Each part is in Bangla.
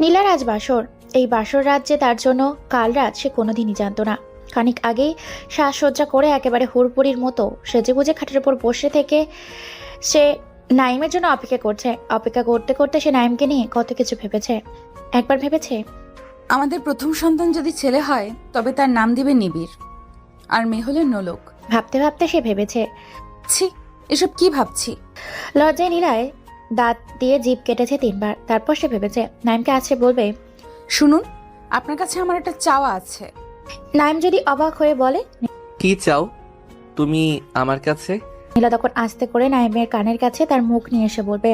নীলার আজ বাসর। এই বাসর রাত যে তার জন্য কাল রাত সে কোনোদিনই জানতো না। খানিক আগেই সাজসজ্জা করে একেবারে হুড়পুড়ির মতো সেজেগুজে খাটের উপর বসে থেকে সে নাইমের জন্য অপেক্ষা করতে করতে সে নাইমকে নিয়ে কত কিছু ভেবেছে। একবার ভেবেছে আমাদের প্রথম সন্তান যদি ছেলে হয় তবে তার নাম দিবে নিবিড়, আর মেয়ে হলে নোলক। ভাবতে ভাবতে সে ভেবেছে। ছি, এসব কি ভাবছি। লজ্জায় নীলায় দাঁত দিয়ে জিভ কেটেছে 3বার। তারপর সে ভেবেছে নাইমকে আজ সে বলবে। শুনুন, আপনার কাছে আমার একটা চাওয়া আছে। নাইম যদি অবাক হয়ে বলে কি চাও তুমি আমার কাছে? নীলা তখন আস্তে করে নাইমের কানের কাছে তার মুখ নিয়ে এসে বলবে।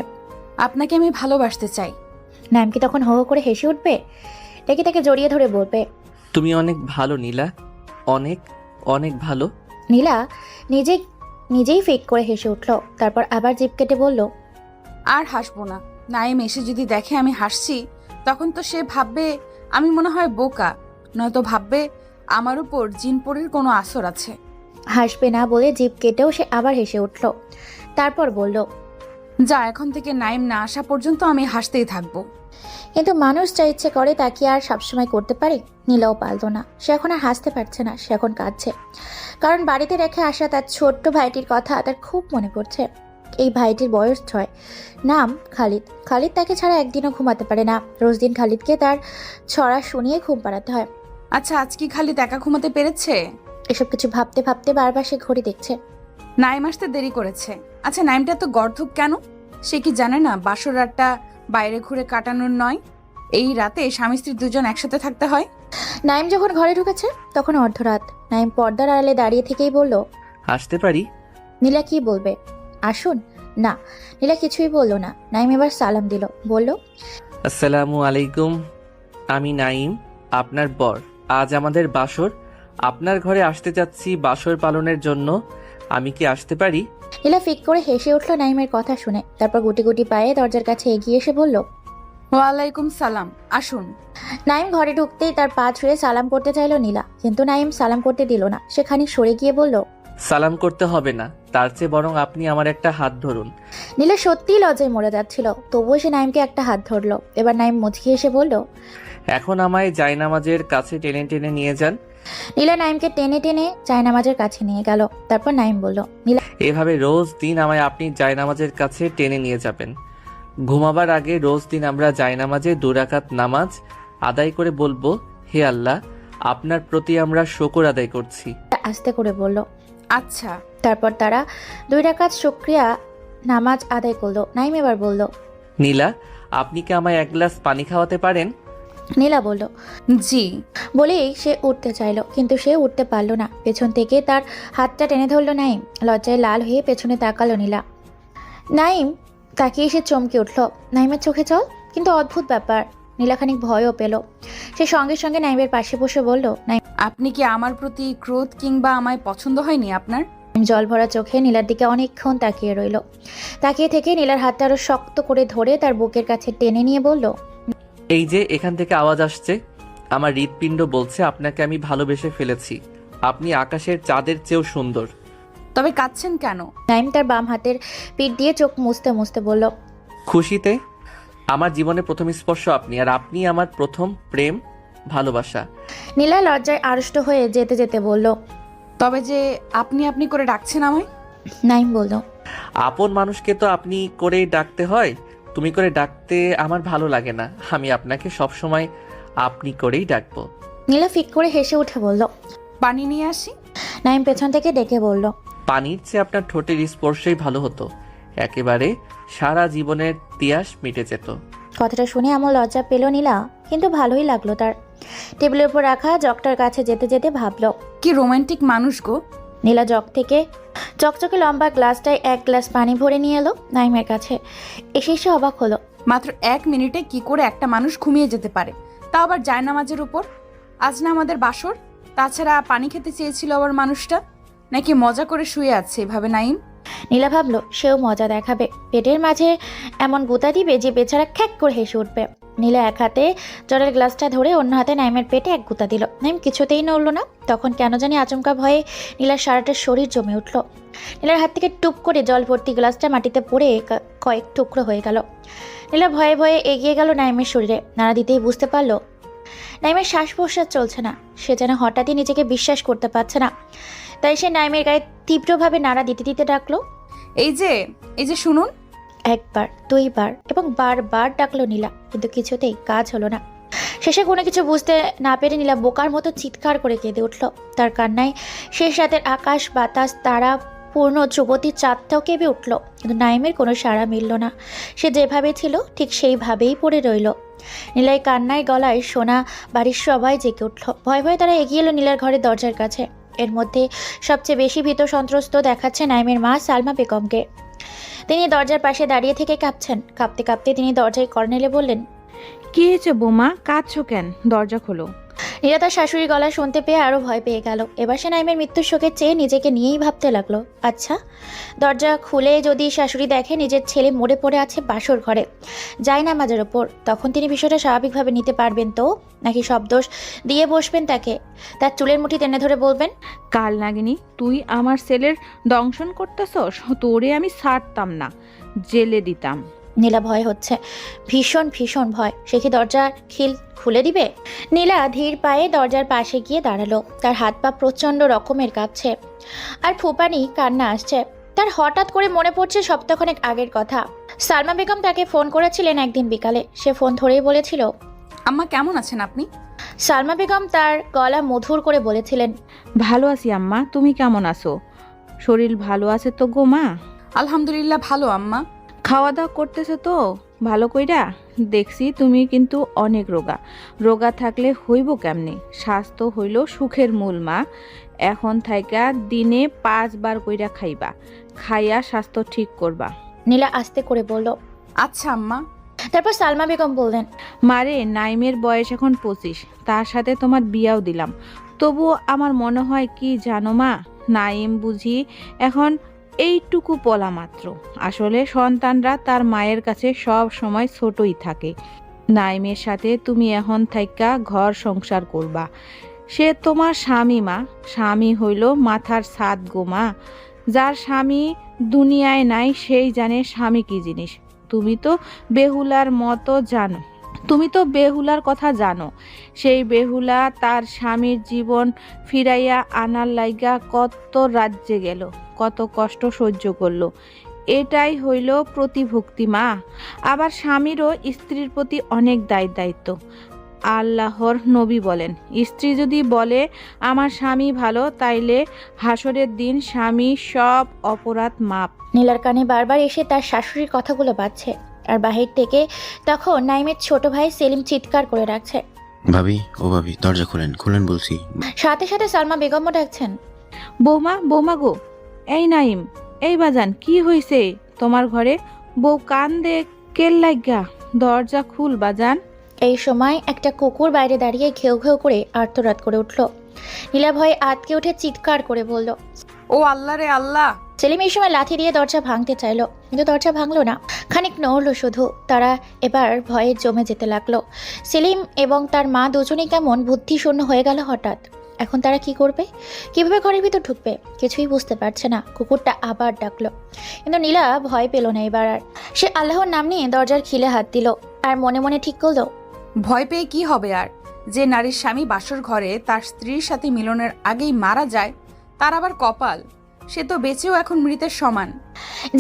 আপনাকে আমি ভালোবাসতে চাই। নাইম কি তখন হো হো করে হেসে উঠবে? ডেকে তাকে জড়িয়ে ধরে বলবে। তুমি অনেক ভালো নীলা, অনেক অনেক ভালো। নীলা নিজেই ফেক করে হেসে উঠল। তারপর আবার জিভ কেটে বলল। আর হাসবো না। নাইম এসে যদি দেখে আমি হাসছি, তখন তো সে ভাববে আমি মনে হয় বোকা, নয়তো ভাববে আমার উপর জিনপরির কোনো আসর আছে। হাসবে না বলে জিভ কেটেও সে আবার হেসে উঠল। তারপর বলল, যা, এখন থেকে নাইম না আসা পর্যন্ত আমি হাসতেই থাকবো। কিন্তু মানুষ যা ইচ্ছে করে তা কি আর সবসময় করতে পারে? নীলাও পারল না। সে এখন আর হাসতে পারছে না, সে এখন কাঁদছে। কারণ বাড়িতে রেখে আসা তার ছোট্ট ভাইটির কথা তার খুব মনে পড়ছে। এই ভাইটির বয়স 6, নাম খালিদ। খালিদ তাকে ছাড়া একদিনও ঘুমাতে পারে না। রোজ দিন খালিদকে তার ছড়া শুনিয়ে ঘুম পাড়াতে হয়। আচ্ছা, আজ কি খালিদ একা ঘুমাতে পেরেছে? এসব কিছু ভাবতে ভাবতে বারবার সে ঘড়ি দেখছে। নাইম আসতে দেরি করেছে। আচ্ছা, নাইমটা তো গর্ধব কেন? সে কি জানে না বাসর রাতটা বাইরে ঘুরে কাটানোর নয়, এই রাতে স্বামী স্ত্রী দুজন একসাথে থাকতে হয়? নাইম যখন ঘরে ঢুকেছে তখন অর্ধরাত। নাইম পর্দার আড়ালে দাঁড়িয়ে থেকেই বলল, আসতে পারি? নীলা কি বলবে? আসুন। না, নীলা কিছুই বলল না। নাইম এবার সালাম দিল, বলল, আসসালামু আলাইকুম, আমি নাইম, আপনার বর। আজ আমাদের বাসর, আপনার ঘরে আসতে যাচ্ছি বাসর পালনের জন্য। আমি কি আসতে পারি? নীলা ফিক করে হেসে উঠল নাইমের কথা শুনে। তারপর গুটি গুটি পায়ে দরজার কাছে এগিয়ে এসে বলল, ওয়ালাইকুম সালাম, আসুন। নাইম ঘরে ঢুকতেই তার পা ছুঁয়ে সালাম করতে চাইল নীলা, কিন্তু নাইম সালাম করতে দিল না। সে খানিক সরে গিয়ে বলল, সালাম করতে হবে না, তার চেয়ে বরং আপনি আমার একটা হাত ধরুন। নীলা সত্যিই লজ্জায় মরে যাচ্ছিল, তবুও সে নাইমকে একটা হাত ধরলো। এবার নাইম মুচকি এসে বলল, এখন আমায় জায়নামাজের কাছে টেনে টেনে নিয়ে যান। নীলা নাইমকে টেনে টেনে জায়নামাজের কাছে নিয়ে গেল। তারপর নাইম বলল, নীলা এভাবে রোজ দিন আমায় আপনি জায়নামাজের কাছে টেনে নিয়ে যাবেন। ঘুমাবার আগে রোজ দিন আমরা জায়নামাজে 2 রাকাত নামাজ আদায় করে বলবো, হে আল্লাহ, আপনার প্রতি আমরা শুকর আদায় করছি। আস্তে করে বলল। আচ্ছা। তারপর তারা 2 রাকাত শুকরিয়া নামাজ আদায় করলো। নাইম এবার বলল, নীলা, আপনি কি আমায় 1 গ্লাস পানি খাওয়াতে পারেন? নীলা বলল, জি। বলেই সে উঠতে চাইলো, কিন্তু সে উঠতে পারলো না। পেছন থেকে তার হাতটা টেনে ধরলো নাইম। লজ্জায় লাল হয়ে পেছনে তাকালো নীলা। নাইম তাকিয়ে সে চমকে উঠল। নাইমের চোখে জল, কিন্তু অদ্ভুত ব্যাপার, নীলা খানিক ভয়ও পেল। সে সঙ্গে সঙ্গে নাইমের পাশে বসে বলল, নাইম। আপনি কি আমার প্রতি ক্রোধ কিংবা আমায় পছন্দ হয়নি আপনার? জল ভরা চোখে নীলার দিকে অনেকক্ষণ তাকিয়ে রইল। তাকিয়ে থেকে নীলার হাতটা আরো শক্ত করে ধরে তার বুকের কাছে টেনে নিয়ে বলল, এই যে এখান থেকে আওয়াজ আসছে, আমার হৃৎপিণ্ড বলছে আপনাকে আমি ভালোবেসে ফেলেছি। আপনি আকাশের চাঁদের চেয়েও সুন্দর। তবে কাঁদছেন কেন? নাইম তার বাম হাতের পিঠ দিয়ে চোখ মুছতে মুছতে বলল, খুশিতে। আমার জীবনে প্রথম স্পর্শ আপনি, আর আপনি আমার প্রথম প্রেম, ভালোবাসা। নীলা লজ্জায় আড়ষ্ট হয়ে যেতে যেতে বলল, তবে যে আপনি আপনি করে ডাকছেন আমায়? নাইম বলল, আপন মানুষকে তো আপনি করেই ডাকতে হয়, তুমি করে ডাকতে আমার ভালো লাগে না। আমি আপনাকে সবসময় আপনি করেই ডাকবো। নীলা ফিক করে হেসে উঠে বলল, পানি নিয়ে আসি? নাইম পেছন থেকে ডেকে বলল, পানির চেয়ে আপনার ঠোঁটের স্পর্শই ভালো হতো, একেবারে সারা জীবনের তিয়াস মিটে যেত। কথাটা শুনে এমন লজ্জা পেল নীলা, কিন্তু ভালোই লাগলো তার। টেবিলের উপর রাখা জগটার কাছে যেতে যেতে ভাবলো, কি রোমান্টিক মানুষ গো। নীলা জগ থেকে চকচকে লম্বা গ্লাসটায় 1 গ্লাস পানি ভরে নিয়ে এলো নাইমের কাছে। এসে সে অবাক হলো। মাত্র 1 মিনিটে কি করে একটা মানুষ ঘুমিয়ে যেতে পারে, তাও আবার জায়নামাজের উপর? আজ না আমাদের বাসর, তাছাড়া পানি খেতে চেয়েছিল আবার মানুষটা, নাকি মজা করে শুয়ে আছে এভাবে নাইম? নীলা ভাবলো সেও মজা দেখাবে, পেটের মাঝে এমন গুঁতা দিবে যে বেচারা খ্যাক করে হেসে উঠবে। নীলা এক হাতে জলের গ্লাসটা ধরে অন্য হাতে নাইমের পেটে 1 গুঁতা দিল। নাইম কিছুতেই নড়ল না। তখন কেন জানি আচমকা ভয়ে নীলার সারাটা শরীর জমে উঠল। নীলার হাত থেকে টুপ করে জল ভর্তি গ্লাসটা মাটিতে পড়ে কয়েক টুকরো হয়ে গেল। নীলা ভয়ে ভয়ে এগিয়ে গেল নাইমের শরীরে। নাড়া দিতেই বুঝতে পারলো নাইমের শ্বাস প্রশ্বাস চলছে না। সে যেন হঠাৎই নিজেকে বিশ্বাস করতে পারছে না। তাই সে নাইমের গায়ে তীব্রভাবে নাড়া দিতে দিতে ডাকলো, এই যে শুনুন। একবার, দুইবার এবং বারবার ডাকলো নীলা, কিন্তু কিছুতেই কাজ হলো না। শেষে কোনো কিছু বুঝতে না পেরে নীলা বোকার মতো চিৎকার করে কেঁদে উঠল। তার কান্নায় শেষ রাতের আকাশ, বাতাস, তারা পূর্ণ যুবতীর চাঁদটাও কেঁপে উঠল। কিন্তু নাইমের কোনো সাড়া মিলল না। সে যেভাবে ছিল ঠিক সেইভাবেই পড়ে রইল। নীলায় কান্নায় গলায় শোনা বাড়ির সবাই জেগে উঠল। ভয়ে ভয়ে তারা এগিয়ে এলো নীলার ঘরের দরজার কাছে। এর মধ্যে সবচেয়ে বেশি ভীত সন্ত্রস্ত দেখাচ্ছে নাইমের মা সালমা বেগমকে। তিনি দরজার পাশে দাঁড়িয়ে থেকে কাঁপছেন। কাঁপতে কাঁপতে তিনি দরজায় কর্নেলে বললেন, কি হয়েছে বৌমা, কাঁদছো কেন? দরজা খোলো। নীলা তার শাশুড়ির গলা শুনতে পেয়ে আরো ভয় পেয়ে গেল। এবার সে নাইমের মৃত্যুর শোকে চেয়ে নিজেকে নিয়েই ভাবতে লাগলো, আচ্ছা, দরজা খুলে যদি শাশুড়ি দেখে নিজের ছেলে মরে পড়ে আছে বাসর ঘরে জায়নামাজের ওপর, তখন তিনি বিষয়টা স্বাভাবিকভাবে নিতে পারবেন তো, নাকি সব দোষ দিয়ে বসবেন তাকে? তার চুলের মুঠি টেনে ধরে বলবেন, কাল নাগিনী, তুই আমার ছেলের দংশন করতেছস? তোরে আমি ছাড়তাম না, জেলে দিতাম। নীলা ভয় হচ্ছে, ভীষণ ভীষণ ভয়। সে কি দরজার খিল খুলে দিবে? নীলা ধীর পায়ে দরজার পাশে গিয়ে দাঁড়ালো। তার হাত পা প্রচণ্ড রকমের কাঁপছে আর ফুপানি কান্না আসছে। তার হঠাৎ করে মনে পড়ছে সপ্তাহখানেক আগের কথা। সালমা বেগম তাকে ফোন করেছিলেন একদিন বিকালে। সে ফোন ধরেই বলেছিল, আম্মা কেমন আছেন আপনি? সালমা বেগম তার গলা মধুর করে বলেছিলেন, ভালো আছি আম্মা, তুমি কেমন আছো? শরীর ভালো আছে তো গো মা? আলহামদুলিল্লাহ ভালো আম্মা। খাওয়া দাওয়া করতেছো তো ভালো কইরা? দেখছি তুমি কিন্তু অনেক রোগা। রোগা থাকলে হইব কেমনে? স্বাস্থ্য হইল সুখের মূল মা। এখন থাইকা দিনে 5 বার কইরা খাইবা, খাইয়া স্বাস্থ্য ঠিক করবা। নীলা আস্তে করে বলল। আচ্ছা আম্মা। তারপর সালমা বেগম বললেন, মারে, নাইমের বয়স এখন 25, তার সাথে তোমার বিয়াও দিলাম। তবুও আমার মনে হয় কি জানো মা, নাইম বুঝি এখন এইটুকু পলা মাত্র। আসলে সন্তানরা তার মায়ের কাছে সব সময় ছোটই থাকে। নাইমের সাথে তুমি এখন থাইকা ঘর সংসার করবা। সে তোমার স্বামী মা, স্বামী হইল মাথার ছাদ গো মা। যার স্বামী দুনিয়ায় নাই সেই জানে স্বামী কি জিনিস। তুমি তো বেহুলার মতো জানো, তুমি তো বেহুলার কথা জানো। সেই বেহুলা তার স্বামীর জীবন ফিরাইয়া আনার লাইগা কত রাজ্যে গেল, কত কষ্ট সহ্য করলো। এটাই হইল প্রতিভক্তি মা। আবার স্বামীরও স্ত্রীর প্রতি অনেক দায়িত্ব। আল্লাহর নবী বলেন, স্ত্রী যদি বলে আমার স্বামী ভালো, তাইলে হাসরের দিন স্বামী সব অপরাধ মাপ। নীলার কানে বারবার এসে তার শাশুড়ির কথাগুলো বাজছে। আর বাহির থেকে তখন নাইমের ছোট ভাই সেলিম চিৎকার করে ডাকছে, ভাবি, ও ভাবি, দরজা খুলেন, খুলেন বলছি। সাথে সাথে সালমা বেগমও ডাকছেন, বৌমা, বৌমা গো, এই নাইম, এই বাজান, কি হইছে তোমার ঘরে? বউ কান্দে কেল লাগা, দরজা খুল বাজান। এই সময় একটা কুকুর বাইরে দাঁড়িয়ে ঘেউ ঘেউ করে আর্তরাদ করে উঠল। নীলা ভয়ে আতকে উঠে চিৎকার করে বলল, ও আল্লাহ রে আল্লাহ। সেলিম এই সময় লাথি দিয়ে দরজা ভাঙতে চাইলো, কিন্তু দরজা ভাঙলো না, খানিক নড়লো শুধু। তারা এবার ভয়ে জমে যেতে লাগলো। সেলিম এবং তার মা দুজনেই কেমন বুদ্ধিশূন্য হয়ে গেল হঠাৎ। এখন তারা কি করবে, কিভাবে ঘরের ভিতর ঢুকবে, কিছুই বুঝতে পারছে না। কুকুরটা আবার ডাকলো, কিন্তু নীলা ভয় পেল না এবার আর। সে আল্লাহর নাম নিয়ে দরজার খিলে হাত দিল আর মনে মনে ঠিক করলো, ভয় পেয়ে কি হবে আর? যে নারীর স্বামী বাসর ঘরে তার স্ত্রীর সাথে মিলনের আগেই মারা যায়, তার আবার কপাল, সে তো বেঁচেও এখন মৃতের সমান।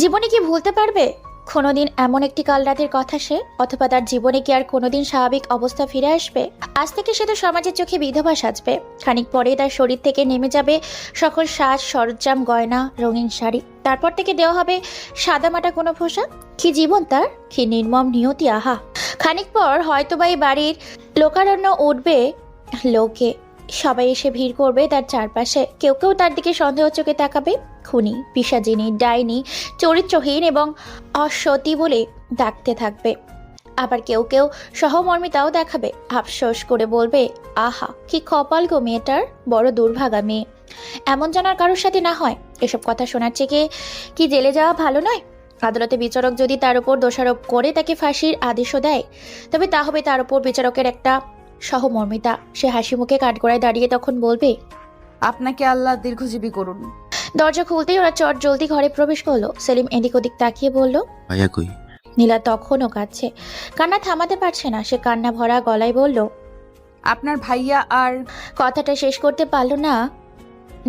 জীবনে কি ভুলতে পারবে কোনোদিন এমন একটি কাল রাতের কথা সে? অথবা তার জীবনে কি আর কোনোদিন স্বাভাবিক অবস্থা ফিরে আসবে? আজ থেকে সে তো সমাজের চোখে বিধবা সাজবে। খানিক পরে তার শরীর থেকে নেমে যাবে সকল সাজ সরঞ্জাম, গয়না, রঙিন শাড়ি। তারপর থেকে দেওয়া হবে সাদামাটা কোনো পোশাক। কি জীবন তার, কি নির্মম নিয়তি! আহা! খানিক পর হয়তোবা এই বাড়ির লোকারণ্য উঠবে লোকে। সবাই এসে ভিড় করবে তার চারপাশে। কেউ কেউ তার দিকে সন্দেহ চোখে তাকাবে। খুনি, পিশাচিনী, ডাইনি, চরিত্রহীন এবং অসতী বলে ডাকতে থাকবে। আবার কেউ কেউ সহমর্মিতাও দেখাবে, আফসোস করে বলবে, আহা কি কপাল গো মেয়েটার, বড় দুর্ভাগা মেয়ে। এমন যেন আর কারোর সাথে না হয়। এসব কথা শোনার থেকে কি জেলে যাওয়া ভালো নয়? আদালতে বিচারক যদি তার উপর দোষারোপ করে তাকে ফাঁসির আদেশও দেয়, তবে তা হবে তার উপর বিচারকের একটা সহমর্মিতা। সে হাসি মুখে কাঠগড়ায় দাঁড়িয়ে তখন বলবে, আপনাকে আল্লাহ দীর্ঘজীবী করুন। দরজা খুলতেই ওরা চট জলদি ঘরে প্রবেশ করলো। সেলিম এদিক ওদিক তাকিয়ে বলল, ভাইয়া কই? নীলা তখনও কাঁদছে, কান্না থামাতে পারছে না। সে কান্না ভরা গলায় বলল, আপনার ভাইয়া আর কথাটা শেষ করতে পারল না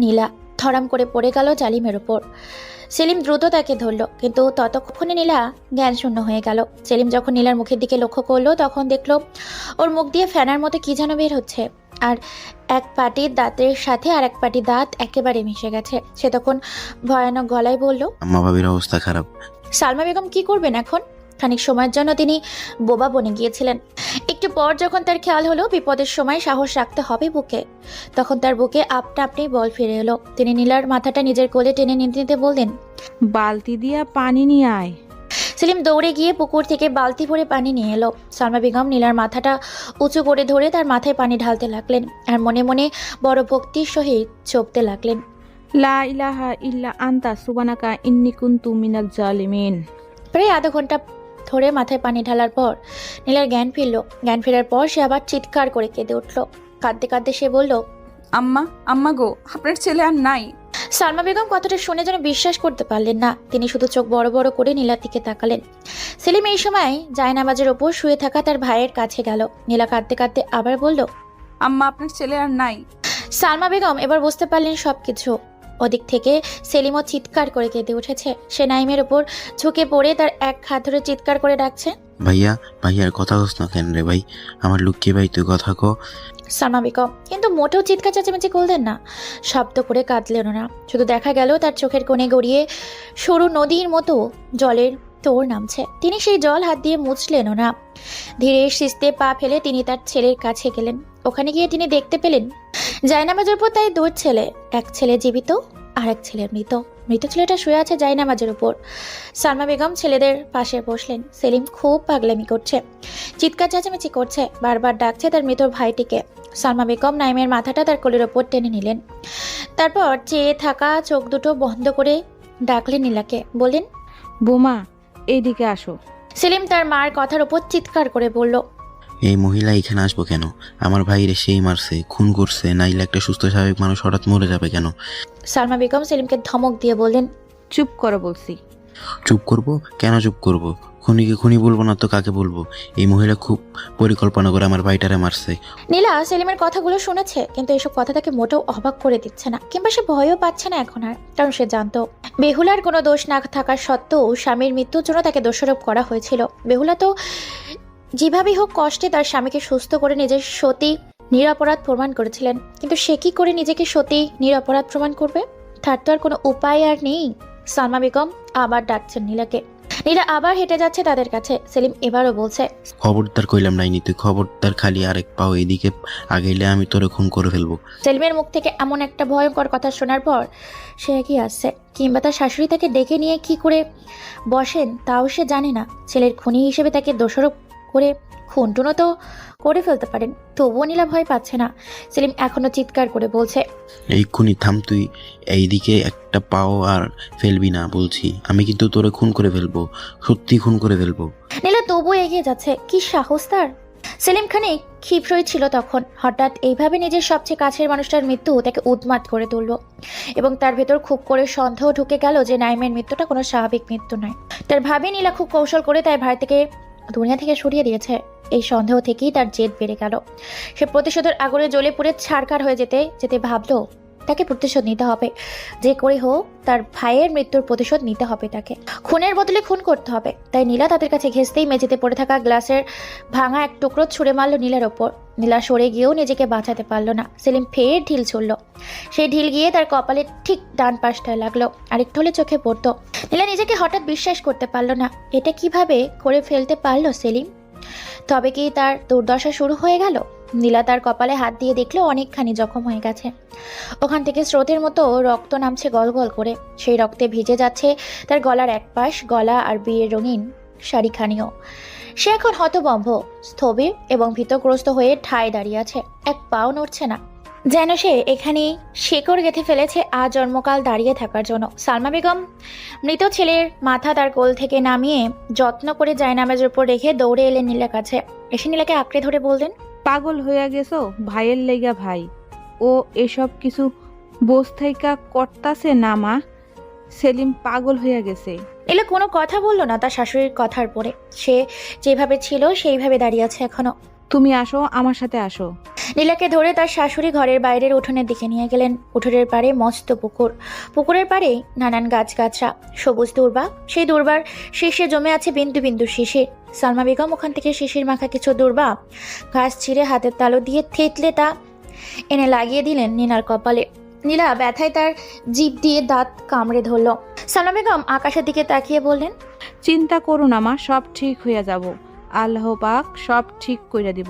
নীলা, থরাম করে পড়ে গেল জালিমের উপর। সেলিম দ্রুত তাকে ধরল, কিন্তু ততক্ষণে নীলা জ্ঞান শূন্য হয়ে গেল। সেলিম যখন নীলার মুখের দিকে লক্ষ্য করলো, তখন দেখলো ওর মুখ দিয়ে ফেনার মতো কি যেন বের হচ্ছে, আর এক পাটির দাঁতের সাথে আর এক পাটির দাঁত একেবারে মিশে গেছে। সে তখন ভয়ানক গলায় বলল, আম্মা ভাবির অবস্থা খারাপ। সালমা বেগম কি করবেন এখন? খানিক সময়ের জন্য তিনি বোবা বনে গিয়েছিলেন। একটু পর যখন তার খেয়াল হলো বিপদের সময় সাহস রাখতে হবে বুকে, তখন তার বুকে আপনা আপনি বল ফিরে এলো। তিনি নীলার মাথাটা নিজের কোলে টেনে নিতে নিতে বললেন, বালতি দিয়া পানি নিয়ে আয়। সেলিম দৌড়ে গিয়ে পুকুর থেকে বালতি ভরে পানি নিয়ে এলো। সালমা বেগম নীলার মাথাটা উঁচু করে ধরে তার মাথায় পানি ঢালতে লাগলেন, আর মনে মনে বড় ভক্তির সহিত চোপতে লাগলেন, লা ইলাহা ইল্লা আনতা সুবহানাকা ইন্নী কুনতু মিনাজ জালিমিন। প্রায় আধা ঘন্টা ধরে মাথায় পানি ঢালার পর নীলার জ্ঞান ফিরল। জ্ঞান ফেরার পর সে আবার চিৎকার করে কেঁদে উঠল। কাঁদতে কাঁদতে সে বলল, আম্মা, আম্মা গো, আপনার ছেলে আর নাই। সালমা বেগম কথাটা শুনে যেন বিশ্বাস করতে পারলেন না। তিনি শুধু চোখ বড় বড় করে নীলার দিকে তাকালেন। সেলিম এই সময় জায়নামাজের ওপর শুয়ে থাকা তার ভাইয়ের কাছে গেল। নীলা কাঁদতে কাঁদতে আবার বলল, আম্মা, আপনার ছেলে আর নাই। সালমা বেগম এবার বুঝতে পারলেন সবকিছু। ওদিক থেকে সেলিমও চিৎকার করে কেঁদে উঠেছে। সে নাইমের ওপর ঝুঁকে পড়ে তার এক হাত ধরে চিৎকার করে ডাকছে, ভাইয়া, ভাইয়ার কথা হস না কেন রে ভাই? আমার লক্ষ্মী ভাই, তুই কথা ক। সালমা বেগম কিন্তু মোটেও চিৎকার চেঁচামেচি করলেন না, শব্দ করে কাঁদলেন না। শুধু দেখা গেল তার চোখের কোণে গড়িয়ে সরু নদীর মতো জলের তোর নামছে। তিনি সেই জল হাত দিয়ে মুছলেনও না। ধীরে সিস্তে পা ফেলে তিনি তার ছেলের কাছে গেলেন। ওখানে গিয়ে তিনি দেখতে পেলেন জায়নামাজের উপর তাই দুই ছেলে, এক ছেলে জীবিত আর এক ছেলে মৃত। মৃত ছেলেটা শুয়ে আছে জায়নামাজের উপর। সালমা বেগম ছেলেদের পাশে বসলেন। সেলিম খুব পাগলামি করছে, চিৎকার চেঁচামেচি করছে, বারবার ডাকছে তার মৃত ভাইটিকে। সালমা বেগম নাইমের মাথাটা তার কোলের ওপর টেনে নিলেন। তারপর চেয়ে থাকা চোখ দুটো বন্ধ করে ডাকলেন নীলাকে, বললেন, বোমা, এইদিকে আসো। সেলিম তার মার কথার ওপর চিৎকার করে বলল, এই মহিলা এখানে আসবো কেন? আমার ভাইরে সেই মারছে, খুন করছে, নাইলে একটা সুস্থ স্বাভাবিক মানুষ হঠাৎ মরে যাবে কেন? সালমা বেগম সেলিমকে ধমক দিয়ে বললেন, চুপ করো বলছি। চুপ করব? কেন চুপ করব? খুনিকে খুনি বলবো না তো কাকে বলবো? এই মহিলা খুব পরিকল্পনা করে আমার ভাইটারে মারছে। নীলা সেলিমের কথাগুলো শুনেছে, কিন্তু এসব কথা তাকে মোটেও অবাক করে দিচ্ছে না, কিংবা সে ভয়ও পাচ্ছে না এখন আর। কারণ সে জানতো বেহুলার কোনো দোষ না থাকা সত্ত্বেও স্বামীর মৃত্যুর জন্য তাকে দোষারোপ করা হয়েছিল। বেহুলা তো যেভাবেই হোক কষ্টে তার স্বামীকে সুস্থ করে নিজের সতী নিরপরাধ প্রমাণ করেছিলেন, কিন্তু সে কি করে নিজেকে সতী নিরপরাধ প্রমাণ করবে? তার তো আর কোনো উপায় আর নেই। সালমা বেগম আবার ডাকছেন নীলাকে। নীলা আবার হেঁটে যাচ্ছে তাদের কাছে। সেলিম এবারও বলছে, খবরদার কইলাম নাইনি, তুই খবরদার খালি আরেক পাও এদিকে আগেলে আমি তোরে খুন করে ফেলবো। সেলিমের মুখ থেকে এমন একটা ভয়ঙ্কর কথা শোনার পর সে এগিয়ে আসছে, কিংবা তার শাশুড়ি তাকে ডেকে নিয়ে কি করে বসেন তাও সে জানে না। ছেলের খুনি হিসেবে তাকে দোষারোপ করে খুনটুনো তো করে ফেলতে পারেন, তবুও নীলা ভয় পাচ্ছে না। সেলিম এখনো চিৎকার করে বলছে, এই খুনি থাম, তুই এইদিকে একটা পাও আর ফেলবি না বলছি। আমি কিন্তু তোরে খুন করে ফেলবো, সত্যি খুন করে ফেলবো। নীলা তবুও এগিয়ে যাচ্ছে। কি সাহস তার! সেলিম খানিক ক্ষিপ্রই ছিল তখন। হঠাৎ এইভাবে নিজের সবচেয়ে কাছের মানুষটার মৃত্যু তাকে উন্মাদ করে তুলল, এবং তার ভেতর খুব করে সন্দেহ ঢুকে গেল যে নাইমের মৃত্যুটা কোনো স্বাভাবিক মৃত্যু নয়। তার ভাবে নীলা খুব কৌশল করে তার ভাই থেকে দুনিয়া থেকে সরিয়ে দিয়েছে। এই সন্দেহ থেকেই তার জেদ বেড়ে গেল। সে প্রতিশোধের আগুনে জ্বলে পুড়ে ছারখার হয়ে যেতে যেতে ভাবলো তাকে প্রতিশোধ নিতে হবে। যে করে হোক তার ভাইয়ের মৃত্যুর প্রতিশোধ নিতে হবে তাকে। খুনের বদলে খুন করতে হবে। তাই নীলা তাদের কাছে ঘেঁষতেই মেঝেতে পড়ে থাকা গ্লাসের ভাঙা এক টুকরো ছুঁড়ে মারল নীলার ওপর। নীলা সরে গিয়েও নিজেকে বাঁচাতে পারল না। সেলিম ফের ঢিল ছুড়ল। সেই ঢিল গিয়ে তার কপালে ঠিক ডান পাশটায় লাগলো, আরেকটু হলে চোখে পড়তো। নীলা নিজেকে হঠাৎ বিশ্বাস করতে পারল না। এটা কিভাবে করে ফেলতে পারলো সেলিম? তবে কি তার দুর্দশা শুরু হয়ে গেল? নীলা তার কপালে হাত দিয়ে দেখলো অনেকখানি জখম হয়ে গেছে। ওখান থেকে স্রোতের মতো রক্ত নামছে গল গল করে। সেই রক্তে ভিজে যাচ্ছে তার গলার এক পাশ, গলা আর বিয়ের রঙিন শাড়িখানিও। সে এখন হতভম্ব, স্থবির এবং ভীতগ্রস্ত হয়ে ঠায় দাঁড়িয়ে আছে। এক পাও নড়ছে না, যেন সে এখানেই শেকড় গেঁথে ফেলেছে আজন্মকাল দাঁড়িয়ে থাকার জন্য। সালমা বেগম মৃত ছেলের মাথা তার কোল থেকে নামিয়ে যত্ন করে জায়নামাজের উপর রেখে দৌড়ে এলেন নীলার কাছে। এসে নীলাকে আঁকড়ে ধরে বললেন, পাগল হইয়া গেছো ভাইয়ের লেগা ভাই? ও এসব কিছু বস্থাইকা করতাছে না মা। সেলিম পাগল হইয়া গেছে। নীলা কোনো কথা বলল না তার শাশুড়ির কথার পরে। সে যেভাবে ছিল সেইভাবে দাঁড়িয়ে আছে এখনো। তুমি আসো, আমার সাথে আসো। নীলাকে ধরে তার শাশুড়ি ঘরের বাইরের উঠোনের দিকে নিয়ে গেলেন। উঠোনের পাড়ে মস্ত পুকুর, পুকুরের পাড়ে নানান গাছগাছরা, সবুজ দুর্বা। সেই দুর্বার শীর্ষে জমে আছে বিন্দু বিন্দু শিশির। সালমা বেগম ওখান থেকে শিশির মাখা কিছু দুর্বা ঘাস ছিঁড়ে হাতের তালু দিয়ে থেতলে তা এনে লাগিয়ে দিলেন নীলার কপালে। নীলা ব্যথায় তার জিভ দিয়ে দাঁত কামড়ে ধরল। সালমা বেগম আকাশের দিকে তাকিয়ে বললেন, চিন্তা করো না মা, সব ঠিক হইয়া যাব। আল্লাহ পাক সব ঠিক কইরা দিব।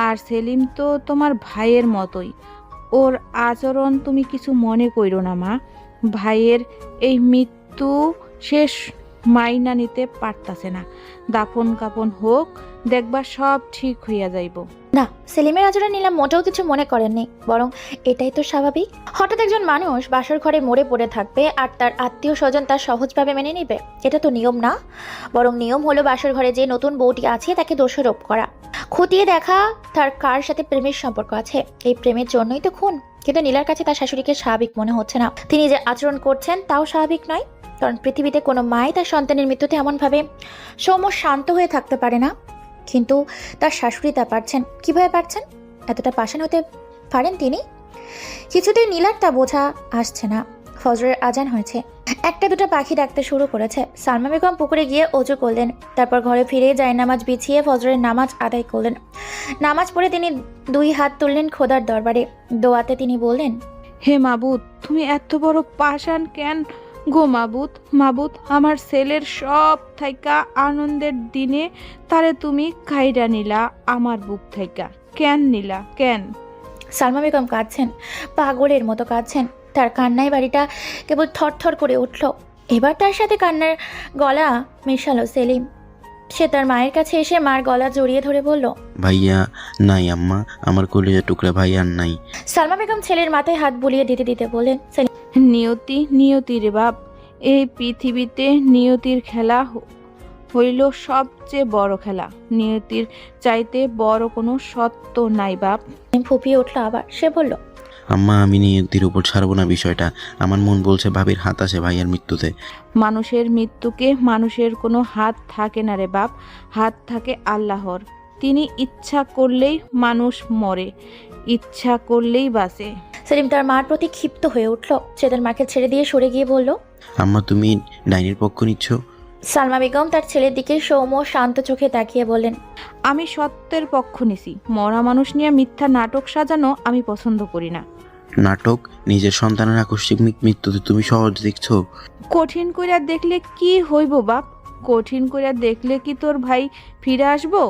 আর সেলিম তো তোমার ভাইয়ের মতোই, ওর আচরণ তুমি কিছু মনে কইরো না মা। ভাইয়ের এই মৃত্যু শেষ মাইনা নিতে পারতাছে না। দাফন কাপন হোক, দেখবা সব ঠিক হইয়া যাইব। না, সেলিমের আচরণ নীলা মোটেও কিছু মনে করেননি, বরং এটাই তো স্বাভাবিক। হঠাৎ একজন মানুষ বাসর ঘরে মরে পড়ে থাকবে আর তার আত্মীয় স্বজন তার সহজভাবে মেনে নিবে? এটা তো নিয়ম না। বরং নিয়ম হলো বাসর ঘরে যে নতুন বউটি আছে তাকে দোষারোপ করা, খতিয়ে দেখা তার কার সাথে প্রেমের সম্পর্ক আছে। এই প্রেমের জন্যই তো খুন। কিন্তু নীলার কাছে তার শাশুড়িকে স্বাভাবিক মনে হচ্ছে না। তিনি যে আচরণ করছেন তাও স্বাভাবিক নয়। কারণ পৃথিবীতে কোনো মাই তার সন্তানের মৃত্যুতে এমনভাবে সৌম্য শান্ত হয়ে থাকতে পারে না। কিন্তু তার শাশুড়ি তা পারছেন। কিভাবে পারছেন? এতটা পাষাণ হতে পারেন তিনি? কিছুতেই নীলার তা বোঝা আসছে না। ফজরের আজান হয়েছে, একটা দুটো পাখি ডাকতে শুরু করেছে। সালমা বেগম পুকুরে গিয়ে অজু করলেন, তারপর ঘরে ফিরে জায়নামাজ বিছিয়ে ফজরের নামাজ আদায় করলেন। নামাজ পড়ে তিনি 2 হাত তুললেন খোদার দরবারে। দোয়াতে তিনি বললেন, হে মাবুদ, তুমি এত বড় পাষাণ কেন গো মাবুদ? মাবুদ, আমার ছেলের সব থাইকা আনন্দের দিনে তারে তুমি কাইরা নিলা আমার বুক থাইকা। কেন নিলা, কেন? সালমা বেগম কাঁদছেন, পাগলের মতো কাঁদছেন। তার কান্নায় বাড়িটা কেবল থরথর করে উঠল। এবার তার সাথে কান্নার গলা মেশালো সেলিম। সে তার মায়ের কাছে এসে মার গলা জড়িয়ে ধরে বলল, ভাইয়া নাই আম্মা, আমার কলিজা টুকরা ভাইয়া নাই। সালমা বেগম ছেলের মাথায় হাত বুলিয়ে দিতে দিতে বললেন, নিয়তি, নিয়তি রে বাপ। এই পৃথিবীতে নিয়তির খেলা হইল সবচেয়ে বড় খেলা। নিয়তির চাইতে বড় কোনো সত্য নাই বাপ। সেলিম ফুপিয়ে উঠল আবার। সে বলল, আম্মা, আমি নিয়তির উপর ছাড়বো না বিষয়টা। আমার মন বলছে ভাবির হাত আছে ভাইয়ার মৃত্যুতে। মানুষের মৃত্যুকে মানুষের কোনো হাত থাকে না রে বাপ, হাত থাকে আল্লাহর। তিনি ইচ্ছা করলেই মানুষ মরে, ইচ্ছা করলেই বাঁচে। সেলিম তার মার প্রতি ক্ষিপ্ত হয়ে উঠল। সে তার মাকে ছেড়ে দিয়ে সরে গিয়ে বলল, আম্মা, তুমি ডাইনির পক্ষ নিচ্ছ? সালমা বেগম তার ছেলের দিকে সৌম্য শান্ত চোখে তাকিয়ে বললেন, আমি সত্যের পক্ষ নিছি। মরা মানুষ নিয়ে মিথ্যা নাটক সাজানো আমি পছন্দ করি না। নাটক? নিজের সন্তানের আকস্মিক মৃত্যুতে তুমি সহজ দেখছো? কঠিন কইরা দেখলে কি হইব বাপ? কঠিন কইরা দেখলে কি তোর ভাই ফিরে আসবো?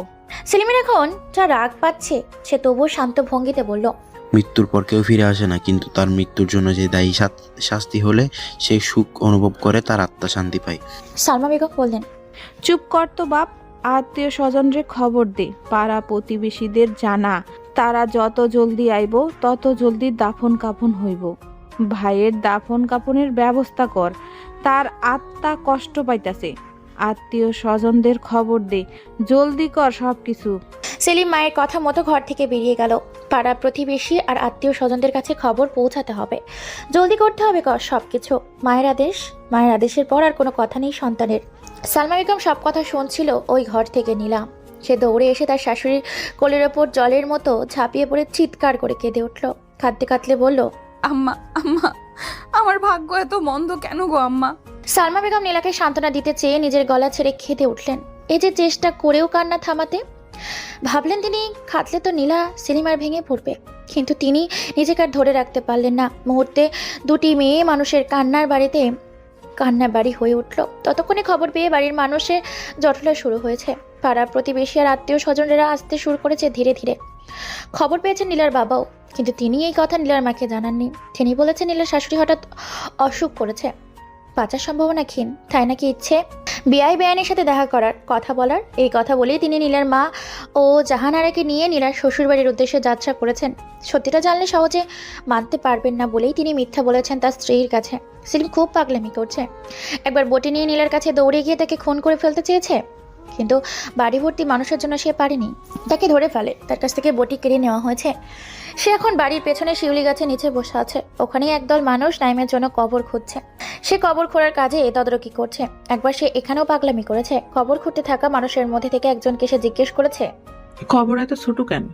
সেলিমের এখন যা রাগ পাচ্ছে, সে তবুও শান্ত ভঙ্গিতে বলল, মৃত্যুর পর কেউ ফিরে আসে না, কিন্তু তার মৃত্যুর জন্য যে দায়ী শাস্তি হলে সে সুখ অনুভব করে, তার আত্মা শান্তি পায়। সালমা বেগম বললেন, চুপ কর তো বাপ। আত্মীয় স্বজনরে খবর দে, পাড়া প্রতিবেশীদের জানা। তারা যত জলদি আইব তত জলদি দাফন কাফন হইব। ভাইয়ের দাফন কাফনের ব্যবস্থা কর, তার আত্মা কষ্ট পাইতাছে। আত্মীয় স্বজনদের খবর দে, জলদি কর সব কিছু। সেলিম মায়ের কথা মতো ঘর থেকে বেরিয়ে গেল। পাড়া প্রতিবেশী আর আত্মীয় স্বজনদের কাছে খবর পৌঁছাতে হবে, জলদি করতে হবে সবকিছু। মায়ের আদেশ, মায়ের আদেশের পর আর কোনো কথা নেই সন্তানের। সালমা বেগম সব কথা শুনছিল ওই ঘর থেকে। নীলা সে দৌড়ে এসে তার শাশুড়ির কোলের ওপর জলের মতো ঝাঁপিয়ে পড়ে চিৎকার করে কেঁদে উঠল। কাঁদতে কাঁদতে বলল, আম্মা, আম্মা, আমার ভাগ্য এত মন্দ কেন গো আম্মা? সালমা বেগম নীলাকে সান্ত্বনা দিতে চেয়ে নিজের গলা ছেড়ে কেঁদে উঠলেন। এই যে চেষ্টা করেও কান্না থামাতে ভাবলেন তিনি, খাটলে তো নীলা সেলিমার ভেঙে পড়বে। কিন্তু তিনি নিজেকে আর ধরে রাখতে পারলেন না। মুহূর্তে 2টি মেয়ে মানুষের কান্নার বাড়িতে কান্না বাড়ি হয়ে উঠল। ততক্ষণে খবর পেয়ে বাড়ির মানুষের জটলা শুরু হয়েছে। পাড়ার প্রতিবেশী আর আত্মীয় স্বজনেরা আসতে শুরু করেছে ধীরে ধীরে। খবর পেয়েছেন নীলার বাবাও, কিন্তু তিনি এই কথা নীলার মাকে জানাননি। তিনি বলেছেন নীলার শাশুড়ি হঠাৎ অসুখ করেছে, বাঁচার সম্ভাবনা ক্ষীণ, তাই নাকি ইচ্ছে বিআই বেআইনের সাথে দেখা করার, কথা বলার। এই কথা বলেই তিনি নীলার মা ও জাহানারাকে নিয়ে নীলার শ্বশুরবাড়ির উদ্দেশ্যে যাত্রা করেছেন। সত্যিটা জানলে সহজে মানতে পারবেন না বলেই তিনি মিথ্যা বলেছেন তার স্ত্রীর কাছে। সেলিম খুব পাগলামি করছে। একবার বটি নিয়ে নীলার কাছে দৌড়ে গিয়ে তাকে খুন করে ফেলতে চেয়েছে। কিন্তু বাড়ি ভর্তি মানুষের জন্য সে পারেনি। তাকে ধরে ফেলে, তার কাছ থেকে বটি কেড়ে নেওয়া হয়েছে। সে এখন বাড়ির পেছনে শিউলি গাছের নিচে বসে আছে। ওখানেই একদল মানুষ নাইমের জন্য কবর খুঁজছে। সে কবর খোঁড়ার কাজে তদারকি করছে। একবার সে এখানেও পাগলামি করেছে। কবর খুঁড়তে থাকা মানুষের মধ্যে থেকে একজনকে সে জিজ্ঞেস করেছে, খবর এত ছোট কেন?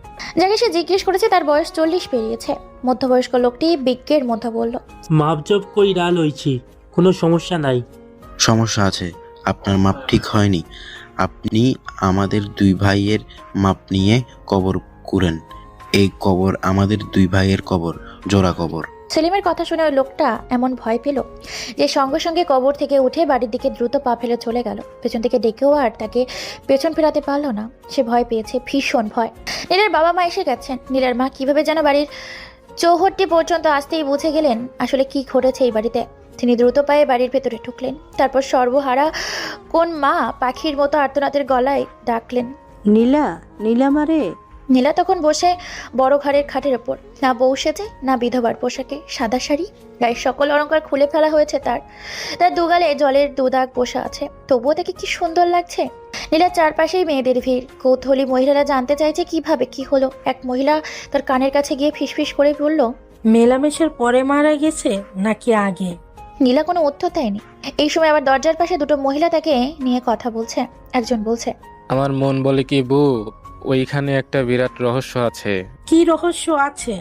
যাকে সে জিজ্ঞেস করেছে তার বয়স 40 পেরিয়েছে। মধ্যবয়স্ক লোকটি বিজ্ঞের মধ্যে বলল, মাপজব কইরা লইছি, কোনো সমস্যা নাই। সমস্যা আছে, আপনার মাপ ঠিক হয়নি। আপনি আমাদের দুই ভাইয়ের মাপ নিয়ে কবর কুড়েন। এই কবর আমাদের দুই ভাইয়ের কবর, জোড়া কবর। সেলিমের কথা শুনে ওই লোকটা এমন ভয় পেল যে সঙ্গে সঙ্গে কবর থেকে উঠে বাড়ির দিকে দ্রুত পা ফেলে চলে গেল। পেছন থেকে ডেকেও আর তাকে পেছন ফেরাতে পারলো না। সে ভয় পেয়েছে, ভীষণ ভয়। নীলার বাবা মা এসে গেছেন। নীলার মা কিভাবে যেন বাড়ির চৌহট্টি পর্যন্ত আসতেই বুঝে গেলেন আসলে কি ঘটেছে এই বাড়িতে। তিনি দ্রুত পায়ে বাড়ির ভেতরে ঢুকলেন। তারপর সর্বহারা কোন মা পাখির মতো আর্তনাদের গলায় ডাকলেন, নীলা, নীলা মারে। নীলা তখন বসে বড় ঘরের খাটের ওপর, না বউ সেজে না বিধবার পোশাকে, সাদা শাড়ি, গায়ের সকল অলংকার খুলে ফেলা হয়েছে। তার দুগালে জলের দুদাগ বসা আছে, তবুও তাকে কি সুন্দর লাগছে। নীলার চারপাশেই মেয়েদের ভিড়। কৌতূহলী মহিলারা জানতে চাইছে কিভাবে কি হলো। এক মহিলা তার কানের কাছে গিয়ে ফিসফিস করে বলল, মেলামেশার পরে মারা গেছে নাকি আগে? নীলা কোনো উত্তর দেয়নি। এই সময় আবার দরজার পাশে দুটো মহিলা তাকে নিয়ে কথা বলছে। একজন বলছে, আমার মন বলে কি বউ, ওইখানে একটা বিরাট রহস্য আছে। কি রহস্য আছে?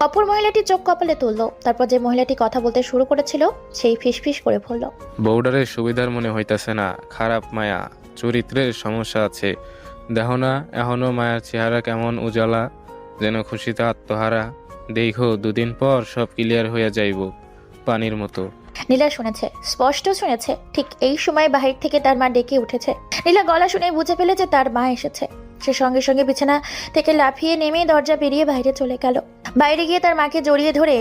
অপর মহিলাটি চোখ কপালে তুললো। তারপর যে মহিলাটি কথা বলতে শুরু করেছিল সেই ফিসফিস করে বলল, বউডারের সুবিধার মনে হইতাছে না, খারাপ মায়া, চরিত্রের সমস্যা আছে। দেখো না এখনো মায়ার চেহারা কেমন উজালা, যেন খুশিতে আত্মহারা। দেখো দুদিন পর সব ক্লিয়ার হয়ে যাইব, পানির মতো। নীলা শুনেছে, স্পষ্ট শুনেছে। ঠিক এই সময় বাহির থেকে তার মা ডেকে উঠেছে। নীলা গলা শুনে বুঝে ফেলেছে তার মা এসেছে। সে সঙ্গে সঙ্গে বিছানা থেকে লাফিয়ে নেমে দরজা পেরিয়ে বাইরে চলে গেল। বাইরে গিয়ে তার মাকে জড়িয়ে ধরে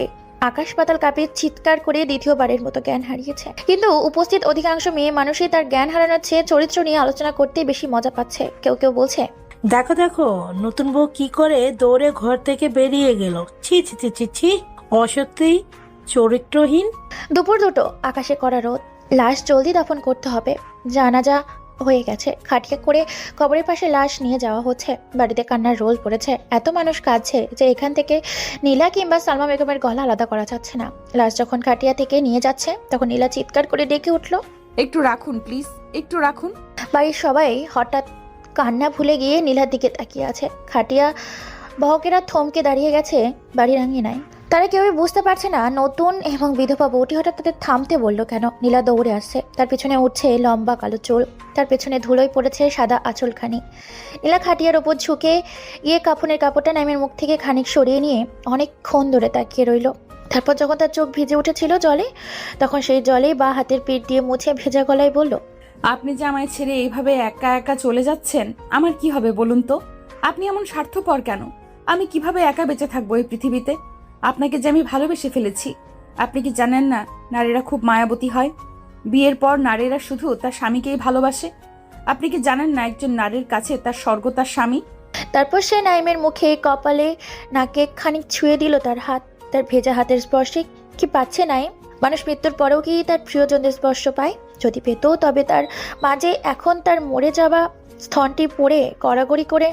আকাশ পাতাল কাঁপিয়ে চিৎকার করে দ্বিতীয়বারের মতো জ্ঞান হারিয়েছে। কিন্তু উপস্থিত অধিকাংশ মেয়ে মানুষই তার জ্ঞান হারানোর চেয়ে চরিত্র নিয়ে আলোচনা করতেই বেশি মজা পাচ্ছে। কেউ কেউ বলছে, দেখো দেখো, নতুন বউ কি করে দৌড়ে ঘর থেকে বেরিয়ে গেল। ছি ছি ছি ছি ছি, অসত্যি চরিত্রহীন। দুপুর দুটো, আকাশে কড়া রোদ। লাশ জলদি দাফন করতে হবে। জানাজা হয়ে গেছে। খাটিয়া করে কবরের পাশে লাশ নিয়ে যাওয়া হচ্ছে। বাড়িতে কান্নার রোল পড়েছে। এত মানুষ কাঁদছে যে এখান থেকে নীলা কিংবা সালমা বেগমের গলা আলাদা করা যাচ্ছে না। লাশ যখন খাটিয়া থেকে নিয়ে যাচ্ছে তখন নীলা চিৎকার করে ডেকে উঠল, একটু রাখুন প্লিজ, একটু রাখুন। বাড়ির সবাই হঠাৎ কান্না ভুলে গিয়ে নীলার দিকে তাকিয়ে আছে। খাটিয়া বহকেরা থমকে দাঁড়িয়ে গেছে বাড়ির আঙিনায়। তারা কেউই বুঝতে পারছে না নতুন এবং বিধবা বউটি হঠাৎ তাদের থামতে বলল কেন। নীলা দৌড়ে আসছে। তার পিছনে উঠছে লম্বা কালো চুল। তার পেছনে ধুলোয় পড়েছে সাদা আঁচলখানি। নীলা খাটিয়ার ওপর ঝুঁকে গিয়ে কাফনের কাপড়টা নাইমের মুখ থেকে খানিক সরিয়ে নিয়ে অনেকক্ষণ ধরে তাকিয়ে রইল। তারপর যখন তার চোখ ভিজে উঠেছিল জলে, তখন সেই জলে বা হাতের পিঠ দিয়ে মুছে ভেজা গলায় বলল, আপনি যে আমায় ছেড়ে এইভাবে একা একা চলে যাচ্ছেন, আমার কি হবে বলুন তো? আপনি এমন স্বার্থপর কেন? আমি কিভাবে একা বেঁচে থাকবো এই পৃথিবীতে? আপনাকে যে আমি ভালোবেসে ফেলেছি। আপনি কি জানেন না নারীরা খুব মায়াবতী হয়? বিয়ের পর নারীরা শুধু তার স্বামীকেই ভালোবাসে। আপনি কি জানেন না একজন নারীর কাছে তার স্বর্গ তার স্বামী? তারপর সে নাইমের মুখে কপালে নাকে খানিক ছুঁয়ে দিল তার হাত। তার ভেজা হাতের স্পর্শে কি পাচ্ছে নাইম? মানুষ মৃত্যুর পরেও কি তার প্রিয়জনদের স্পর্শ পায়? যদি পেত তবে তার মাঝে এখন তার মরে যাওয়া স্থনটি পড়ে গড়াগড়ি করে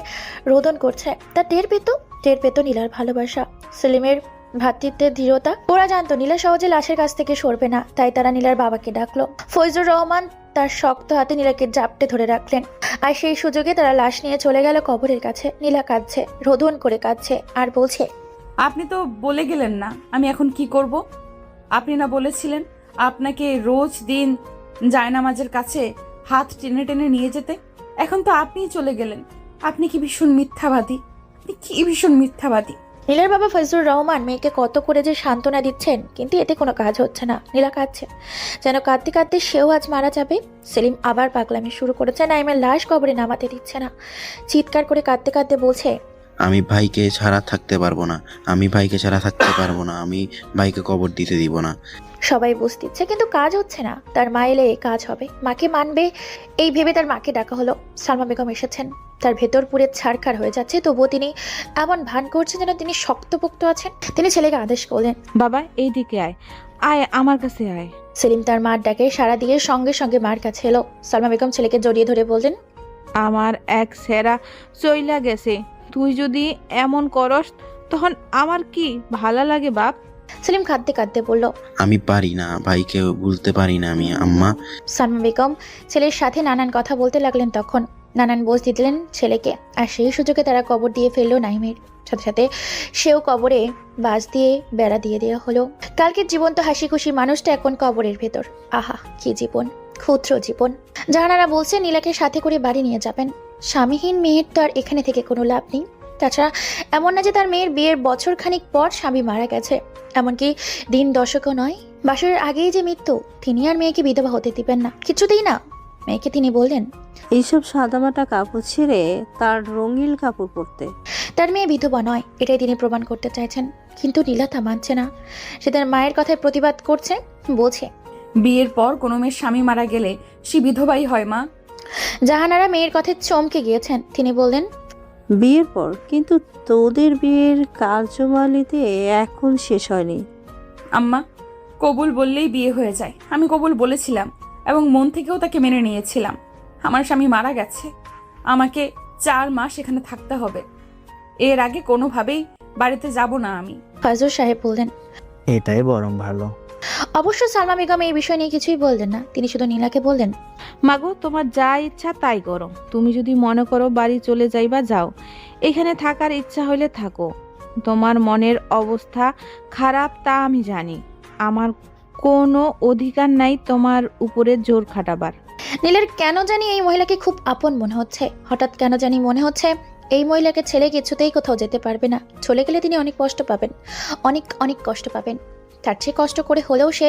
রোদন করছে। তা টের পেত নীলার ভালোবাসা, সেলিমের ভ্রাতৃত্বের দৃঢ়তা। ওরা জানতো নীলা সহজে লাশের কাছ থেকে সরবে না। তাই তারা নীলার বাবাকে ডাকলো। ফৈজুর রহমান তার শক্ত হাতে নীলাকে জাপটে ধরে রাখলেন। আর সেই সুযোগে তারা লাশ নিয়ে চলে গেল কবরের কাছে। নীলা কাঁদছে, রোদন করে কাঁদছে আর বলছে, আপনি তো বলে গেলেন না আমি এখন কি করব। আপনি না বলেছিলেন আপনাকে রোজ দিন জায়নামাজের কাছে হাত টেনে টেনে নিয়ে যেতে? এখন তো আপনিই চলে গেলেন। আপনি কি ভীষণ মিথ্যাবাদী, আপনি কি ভীষণ মিথ্যাবাদী। নীলার বাবা ফজলুর রহমান মেয়েকে কত করে যে সান্ত্বনা দিচ্ছেন, কিন্তু এতে কোনো কাজ হচ্ছে না। নীলা কাঁদছে, যেন কাঁদতে কাঁদতে সেও আজ মারা যাবে। সেলিম আবার পাগলামি শুরু করেছে। নাইমের লাশ কবরে নামাতে দিচ্ছে না। চিৎকার করে কাঁদতে কাঁদতে বলছে, আমি ভাইকে ছাড়া থাকতে পারবো না, আমি ভাইকে ছাড়া থাকতে পারবো না, আমি ভাইকে কবর দিতে দিব না। সবাই বুঝ দিচ্ছে কিন্তু কাজ হচ্ছে না। তার মা এলে কাজ হবে, মাকে মানবে এই ভেবে তার মাকে ডাকা হলো। সালমা বেগম এসেছেন। তার ভেতর পুরে ছাড়খাড় হয়ে যাচ্ছে, তবুও তিনি এমন ভান করছেন যেন তিনি শক্তপোক্ত আছেন। তিনি ছেলেকে আদেশ করলেন, বাবা এই দিকে আয়, আয় আমার কাছে আয়। সেলিম তার মার ডাকে সাড়া দিয়ে সঙ্গে সঙ্গে মার কাছে এলো। সালমা বেগম ছেলেকে জড়িয়ে ধরে বললেন, আমার এক সেরা চইলা গেছে, তুই যদি এমন করস তখন আমার কি ভালো লাগে বাপ? সেলিম কাঁদতে কাঁদতে বলল। আমি পারি না, ভাইকে বলতে পারি না আমি আম্মা। সালমা বেগম ছেলের সাথে নানান কথা বলতে লাগলেন। তখন নানান বোঝ দিলেন ছেলেকে, আর সেই সুযোগে তারা কবর দিয়ে ফেললো নাইমের। সাথে সাথে সেও কবরে বাঁশ দিয়ে বেড়া দিয়ে দেওয়া হলো। কালকের জীবন্ত হাসি খুশি মানুষটা এখন কবরের ভেতর। আহা, কি জীবন, ক্ষুদ্র জীবন। জাহানারা বলছে নীলাকে সাথে করে বাড়ি নিয়ে যাবেন। স্বামীহীন মেয়ের তো আর এখানে থেকে কোনো লাভ নেই। তাছাড়া এমন না যে তার মেয়ের বিয়ের বছর খানিক পর স্বামী মারা গেছে, এমনকি দিন দশকও নয়। বাসরের আগেই যে মৃত্যু। তিনি আর মেয়েকে বিধবা হতে দিবেন না, কিছুতেই না। মেয়েকে তিনি বললেন এইসব সাদামাটা কাপড় ছেড়ে তার রঙিন কাপড় পরতে। তার মেয়ে বিধবা নয়, এটাই তিনি প্রমাণ করতে চাইছেন। কিন্তু নীলা তা মানছে না। সে তার মায়ের কথায় প্রতিবাদ করছে, বলছে বিয়ের পর কোনো মেয়ের স্বামী মারা গেলে সে বিধবাই হয় মা। জাহানারা মেয়ের কথায় চমকে গিয়েছেন। তিনি বললেন বিয়ের পর? কিন্তু তোদের বিয়ের কার্যবালিতে এখন শেষ হয়নি। আম্মা, কবুল বললেই বিয়ে হয়ে যায়। আমি কবুল বলেছিলাম এবং মন থেকেও তাকে মেনে নিয়েছিলাম। আমার স্বামী মারা গেছে, আমাকে 4 মাস এখানে থাকতে হবে। এর আগে কোনোভাবেই বাড়িতে যাব না আমি। ফজল সাহেব বললেন এটাই বরং ভালো। অবশ্য সালমা বেগম এই বিষয় নিয়ে কিছুই বললেন না। তিনি শুধু নীলাকে বললেন মাগো, তোমার যা ইচ্ছা তাই করো। তুমি যদি মনে করো বাড়ি চলে যাইবা যাও, এখানে থাকার ইচ্ছা হইলে থাকো। তোমার মনের অবস্থা খারাপ তা আমি জানি। আমার কোনো অধিকার নাই তোমার উপরে জোর খাটাবার। নীলের কেন জানি এই মহিলাকে খুব আপন মনে হচ্ছে। হঠাৎ কেন জানি মনে হচ্ছে এই মহিলাকে ছেলে কিছুতেই কোথাও যেতে পারবে না। চলে গেলে তিনি অনেক কষ্ট পাবেন, অনেক অনেক কষ্ট পাবেন। তার চেয়ে কষ্ট করে হলেও সে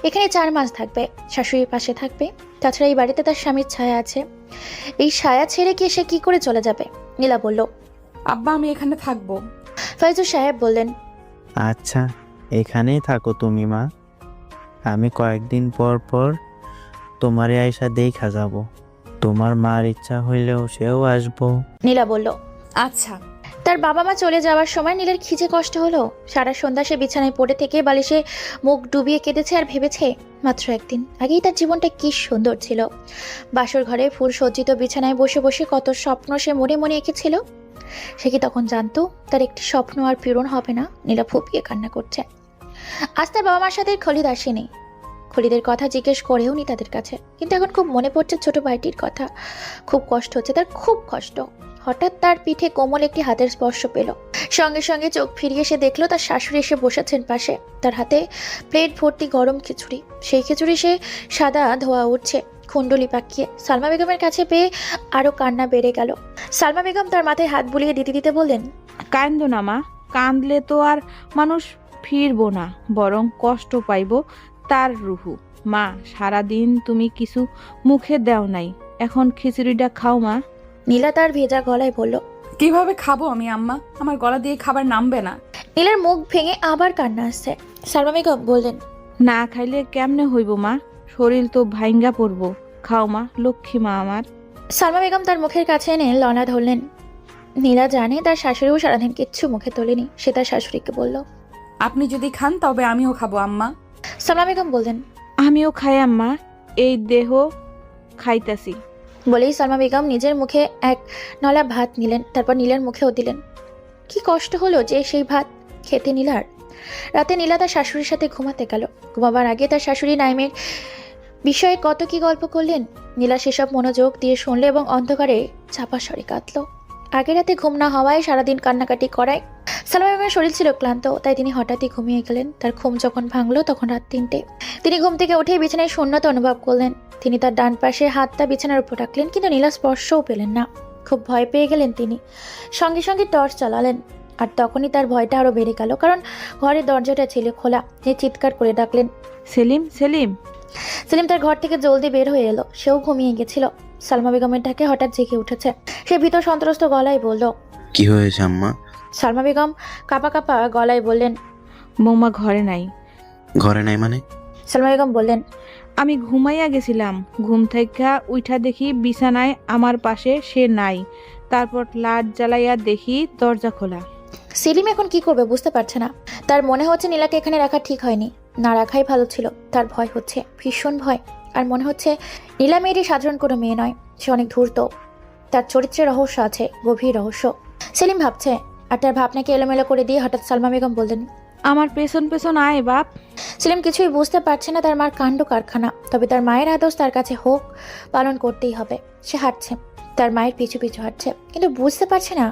এখানে 4 মাস থাকবে, শাশুড়ির পাশে থাকবে। তাছাড়া এই বাড়িতে তার স্বামীর ছায়া আছে। এই ছায়া ছেড়ে কি সে কি করে চলে যাবে? নীলা বলল আব্বা, আমি এখানে থাকবো। ফয়জুল সাহেব বললেন আচ্ছা, এখানেই থাকো তুমি মা। আমি কয়েকদিন পর পর তোমারে আইসা দেখা যাব। তোমার মার ইচ্ছা হইলেও সেও আসবো। নীলা বলল আচ্ছা। তার বাবা মা চলে যাওয়ার সময় নীলের খিজে কষ্ট হলো। সারা সন্ধ্যা সে বিছানায় পড়ে থেকে বালিশে মুখ ডুবিয়ে কেঁদেছে আর ভেবেছে মাত্র একদিন আগেই তার জীবনটা কি সুন্দর ছিল। বাসর ঘরে ফুল সজ্জিত বিছানায় বসে বসে কত স্বপ্ন সে মনে মনে এঁকেছিল। সে কি তখন জানতো তার একটি স্বপ্ন আর পূরণ হবে না? নীলা ফুপিয়ে কান্না করছে। আজ তার বাবা মার সাথে খলিদ আসেনি। খলিদের কথা জিজ্ঞেস করেও নি তাদের কাছে। কিন্তু এখন খুব মনে পড়ছে ছোট ভাইটির কথা। খুব কষ্ট হচ্ছে তার, খুব কষ্ট। হঠাৎ তার পিঠে কোমল একটি হাতের স্পর্শ পেল। সঙ্গে সঙ্গে চোখ ফিরিয়ে সে দেখলো তার শাশুড়ি এসে বসেছেন পাশে। তার হাতে প্লেট ভর্তি গরম খিচুড়ি। সেই খিচুড়ি সে সাদা ধোয়া উঠছে কুণ্ডলি পাকিয়ে। সালমা বেগমের কাছে পেয়ে আরো কান্না বেড়ে গেল। সালমা বেগম তার মাথায় হাত বুলিয়ে দিতে দিতে বললেন কান্দো না মা, কান্দলে তো আর মানুষ ফিরবো না, বরং কষ্ট পাইব তার রুহু। মা, সারাদিন তুমি কিছু মুখে দেও নাই, এখন খিচুড়িটা খাও মা। নীলা তার ভেজা গলায় বলল কিভাবে খাবো আমি আম্মা? আমার গলা দিয়ে খাবার নামবে না। নীলার মুখ ভেঙে আবার কান্না আসছে। সালমা বেগম বললেন না খাইলে কেমনে হইব মা, শরীর তো ভাইঙ্গা পড়বো। খাও মা, লক্ষ্মী মা আমার। সালমা বেগম তার মুখের কাছে এনে লনা ধরলেন। নীলা জানে তার শাশুড়িও সারাদিন কিচ্ছু মুখে তোলেনি। সে তার শাশুড়িকে বলল আপনি যদি খান তবে আমিও খাবো আম্মা। সালমা বেগম বললেন আমিও খাই আম্মা, এই দেহ খাইতাছি। বলেই সালমা বেগম নিজের মুখে এক নলা ভাত নিলেন, তারপর নীলার মুখেও দিলেন। কি কষ্ট হলো যে সেই ভাত খেতে নীলার। রাতে নীলা তার শাশুড়ির সাথে ঘুমাতে গেল। ঘুমাবার আগে তার শাশুড়ি নাইমের বিষয়ে কত কি গল্প করলেন। নীলা সেসব মনোযোগ দিয়ে শুনলে এবং অন্ধকারে চাপা স্বরে কাঁদল। আগের রাতে ঘুম না হওয়ায় সারাদিন কান্নাকাটি করায় সালমা বেগমের শরীর ছিল ক্লান্ত, তাই তিনি হঠাৎই ঘুমিয়ে গেলেন। তার ঘুম যখন ভাঙলো তখন রাত 3টে। তিনি ঘুম থেকে উঠে বিছানায় শূন্যতা অনুভব করলেন। তিনি তার ডান পাশে হাতটা বিছানার উপর রাখলেন, কিন্তু নীলা স্পর্শও পেলেন না। খুব ভয় পেয়ে গেলেন তিনি। সঙ্গে সঙ্গে টর্চ চালালেন। আর তখনই তার ভয়টা আরো বেড়ে গেল, কারণ ঘরের দরজাটা ছিল খোলা। তিনি চিৎকার করে ডাকলেন সেলিম, সেলিম। সেলিম তার ঘর থেকে জলদি বের হয়ে এলো। সেও ঘুমিয়ে গেছিল। সালমা বেগমের ডাকে হঠাৎ জেগে উঠেছে। সে ভীত সন্ত্রস্ত গলায় বলল কি হয়েছে আম্মা? সালমা বেগম কাঁপা কাঁপা গলায় বললেন বৌমা ঘরে নাই। ঘরে নাই মানে? সালমা বেগম বললেন আমি ঘুমাইয়া গেছিলাম, ঘুম থেকে উঠা দেখি বিছানায় আমার পাশে সে নাই। তারপর লাইট জ্বালাইয়া দেখি দরজা খোলা। সেলিম এখন কি করবে বুঝতে পারছে না। তার মনে হচ্ছে নীলাকে এখানে রাখা ঠিক হয়নি, না রাখাই ভালো ছিল। তার ভয় হচ্ছে, ভীষণ ভয়। আর মনে হচ্ছে নীলা মেয়েটি সাধারণ কোনো মেয়ে নয়, সে অনেক ধূর্ত। তার চরিত্রে রহস্য আছে, গভীর রহস্য। সেলিম ভাবছে, আর তার ভাবনাকে এলোমেলো করে দিয়ে হঠাৎ সালমা বেগম বললেন, আমার পেছন পেছন আয় বাপ। সেলিম কিছুই বুঝতে পারছে না তার মার কাণ্ড কারখানা, তবে তার মায়ের আদর্শ তার কাছে হোক পালন করতেই হবে। সে হাঁটছে, তার মায়ের পিছু পিছু হাঁটছে, কিন্তু বুঝতে পারছে না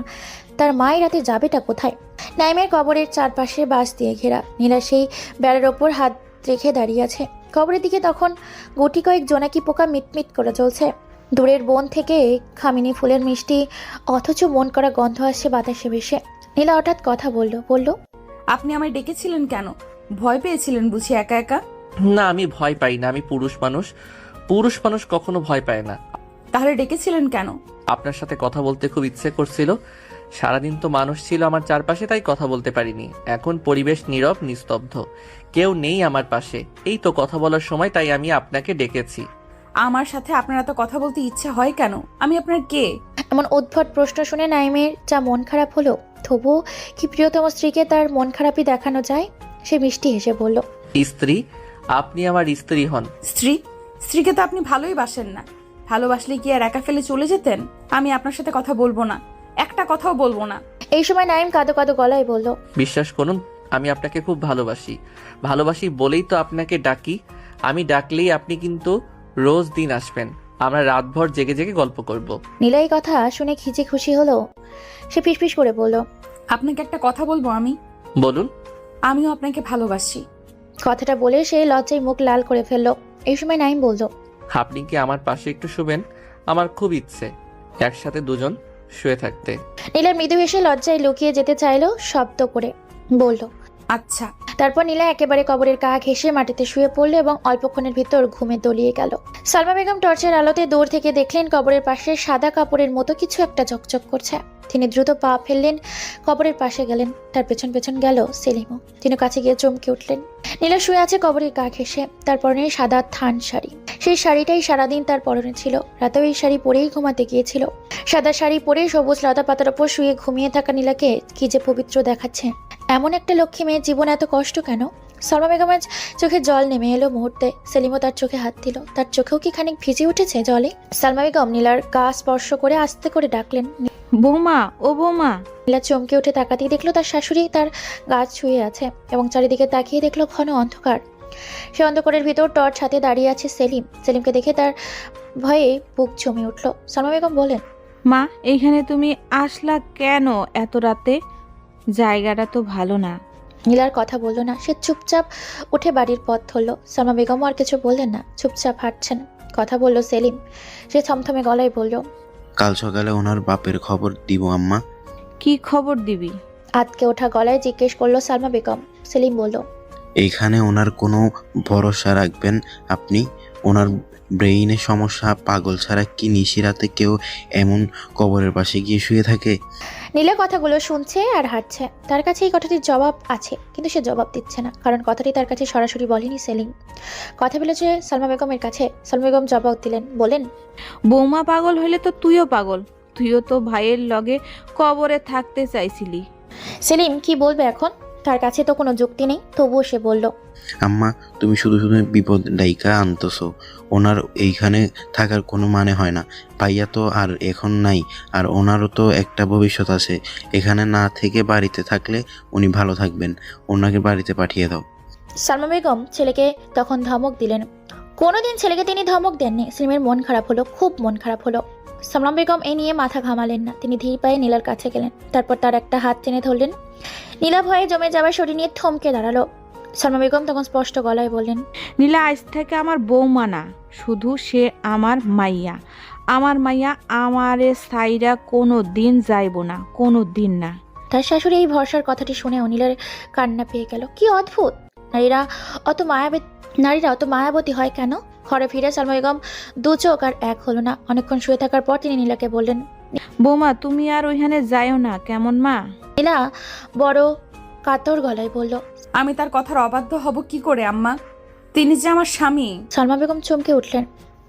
তার মায়ের রাতে যাবেটা কোথায়। নাইমের কবরের চারপাশে বাঁশ দিয়ে ঘেরা। নীলা সেই বেড়ার ওপর হাত রেখে দাঁড়িয়ে আছে। কবরের দিকে তখন গুটি কয়েক জোনাকি পোকা মিটমিট করে চলছে। দূরের বন থেকে খামিনী ফুলের মিষ্টি অথচ মন করা গন্ধ আসছে বাতাসে ভেসে। নীলা হঠাৎ কথা বলল, আপনি আমায় ডেকেছিলেন কেন? ভয় পেয়েছিলেন বুঝি একা একা? না, আমি ভয় পাই না, আমি পুরুষ মানুষ। পুরুষ মানুষ কখনো ভয় পায় না। তাহলে ডেকেছিলেন কেন? আপনার সাথে কথা বলতে খুব ইচ্ছে করছিল। সারাদিন তো মানুষ ছিল আমার চারপাশে, তাই কথা বলতে পারিনি। এখন পরিবেশ নীরব, নিস্তব্ধ, কেউ নেই আমার পাশে। এই তো কথা বলার সময়, তাই আমি আপনাকে ডেকেছি। আমার সাথে আপনার এত কথা বলতে ইচ্ছে হয় কেন? আমি আপনার কে? এমন উদ্ভট প্রশ্ন শুনে নাইমের যা মন খারাপ হলো, তবুও কি প্রিয়তম স্ত্রীকে তার মন খারাপই দেখানো যায়? সে মিষ্টি হেসে বলল, স্ত্রী? আপনি আমার স্ত্রী হন। স্ত্রী? স্ত্রীকে তো আপনি ভালোই বাসেন না। ভালোবাসলে কি আর একা ফেলে চলে যেতেন? আমি আপনার সাথে কথা বলবো না, একটা কথাও বলবো না। এই সময় নাইম কাঁদো কাঁদো গলায় বলল, বিশ্বাস করুন, আমি আপনাকে খুব ভালোবাসি বলেই তো আপনাকে ডাকি। আমি ডাকলেই আপনি কিন্তু রোজ দিন আসবেন, আমরা রাতভর জেগে জেগে গল্প করব। নীলা এই কথা শুনে খিচে খুশি হলো। সে ফিসফিস করে বলল, আপনাকে একটা কথা বলবো আমি? বলুন। আমিও আপনাকে ভালোবাসি। কথাটা বলে সে লজ্জায় মুখ লাল করে ফেললো। এই সময় নাইম বলল, আপনি কি আমার পাশে একটু শুবেন? আমার খুব ইচ্ছে একসাথে দুজন শুয়ে থাকতে। নীলা মৃদু হেসে লজ্জায় লুকিয়ে যেতে চাইলো, শব্দ করে বলল, আচ্ছা। তারপর নীলা একেবারে কবরের গা ঘেঁষে মাটিতে শুয়ে পড়ল এবং অল্পক্ষণের ভিতর ঘুমে তলিয়ে গেল। সালমা বেগম টর্চের আলোতে দূর থেকে দেখলেন কবরের পাশে সাদা কাপড়ের মতো কিছু একটা চকচক করছে। তিনি দ্রুত পা ফেললেন, কবরের পাশে গেলেন। তার পেছন পেছন গেল সেলিমও। তিনি কাছে গিয়ে চমকে উঠলেন। নীলা শুয়ে আছে কবরের গা ঘেঁষে, তার পরনে সাদা থান শাড়ি। সেই শাড়িটাই সারাদিন তার পরনে ছিল। রাতেও এই শাড়ি পরেই ঘুমাতে গিয়েছিল। সাদা শাড়ি পরে সবুজ লতা পাতার ওপর শুয়ে ঘুমিয়ে থাকা নীলাকে কি যে পবিত্র দেখাচ্ছে। এমন একটা লক্ষ্মী মেয়ের জীবন এত কষ্ট কেন? সালমা বেগমের চোখে জল নেমে এলো মুহূর্তে। সেলিমও তার চোখে হাত দিল। তার চোখেও কি খানিক ভিজে উঠেছে জলে? সালমা বেগম নীলার গা স্পর্শ করে আস্তে করে ডাকলেন, বৌমা, ও বৌমা। নীলা চমকে উঠে তাকাতেই দেখলো তার শাশুড়ি তার গা ছুঁয়ে আছে এবং চারিদিকে তাকিয়ে দেখলো ঘন অন্ধকার। সে অন্ধকারের ভিতর টর্চ হাতে দাঁড়িয়ে আছে সেলিম। সেলিমকে দেখে তার ভয়ে বুক জমে উঠল। সালমা বেগম বলেন, মা, এইখানে তুমি আসলা কেন এত রাতে? জায়গাটা তো ভালো না। নীলার কথা বলল না। সে চুপচাপ উঠে বাড়ির পথ ধরল। সালমা বেগম আর কিছু বললেন না, চুপচাপ হাঁটছেন। কথা বলল সেলিম। সে থমথমে গলায় বলল, কাল সকালে ওনার বাপের খবর দিব আম্মা। কি খবর দিবি? আতকে ওঠা গলায় জিজ্ঞেস করলো সালমা বেগম। সেলিম বলল, এইখানে ওনার কোনো ভরসা রাখবেন আপনি? ওনার ব্রেইনে সমস্যা, পাগল ছাড়া কি নিশিরাতে কেউ এমন কবরের পাশে গিয়ে শুয়ে থাকে? নীলা কথাগুলো শুনছে আর হাঁটছে। তার কাছে এই কথাটির জবাব আছে, কিন্তু সে জবাব দিচ্ছে না, কারণ কথাটি তার কাছে সরাসরি বলেনি সেলিম। কথা বলেছে সালমা বেগমের কাছে। সালমা বেগম জবাব দিলেন, বলেন, বৌমা পাগল হইলে তো তুইও পাগল। তুইও তো ভাইয়ের লগে কবরে থাকতে চাইছিলি। সেলিম কি বলবে এখন? তার কাছে তো কোনো যুক্তি নেই। তবুও সে বলল, আম্মা, তুমি শুধু শুধু বিপদ ডাইকা আনতেছো। ওনার এইখানে থাকার কোনো মানে হয় না। ভাইয়া তো আর এখন নাই, আর ওনারও তো একটা ভবিষ্যৎ আছে। এখানে না থেকে বাড়িতে থাকলে উনি ভালো থাকবেন। ওনাকে বাড়িতে পাঠিয়ে দাও। সালমা বেগম ছেলেকে তখন ধমক দিলেন। কোনোদিন ছেলেকে তিনি ধমক দেননি। সেলিমের মন খারাপ হলো, খুব মন খারাপ হলো। সালমা বেগম এ নিয়ে মাথা ঘামালেন না। তিনি ধীর পায়ে নীলার কাছে গেলেন। তারপর তার একটা হাত টেনে ধরলেন। নীলা ভয়ে জমে যাওয়া শরীর নিয়ে থমকে দাঁড়ালো। সালমা বেগম তখন স্পষ্ট গলায় বললেন, নীলা আজ থেকে আমার বৌমা না, শুধু সে আমার মাইয়া। আমার মাইয়া আমারে সাইরা কোনো দিন যাইব না, কোনো দিন না। তার শাশুড়ি এই ভরসার কথাটি শুনে অনিলের কান্না পেয়ে গেল। কি অদ্ভুত! নারীরা অত মায়াবতী হয় কেন? ঘরে ফিরে সালমা বেগম দু চোখ আর এক হলো না। অনেকক্ষণ শুয়ে থাকার পর তিনি নীলাকে বললেন, বৌমা, তুমি আর ওইখানে যাইও না, কেমন মা? নীলা বড় কাতর গলায় বলল, আমি তার কথার অবাধ্য হব কি করে আম্মা? তিনি যে আমার স্বামী। সালমা বেগম চমকে উঠলেন।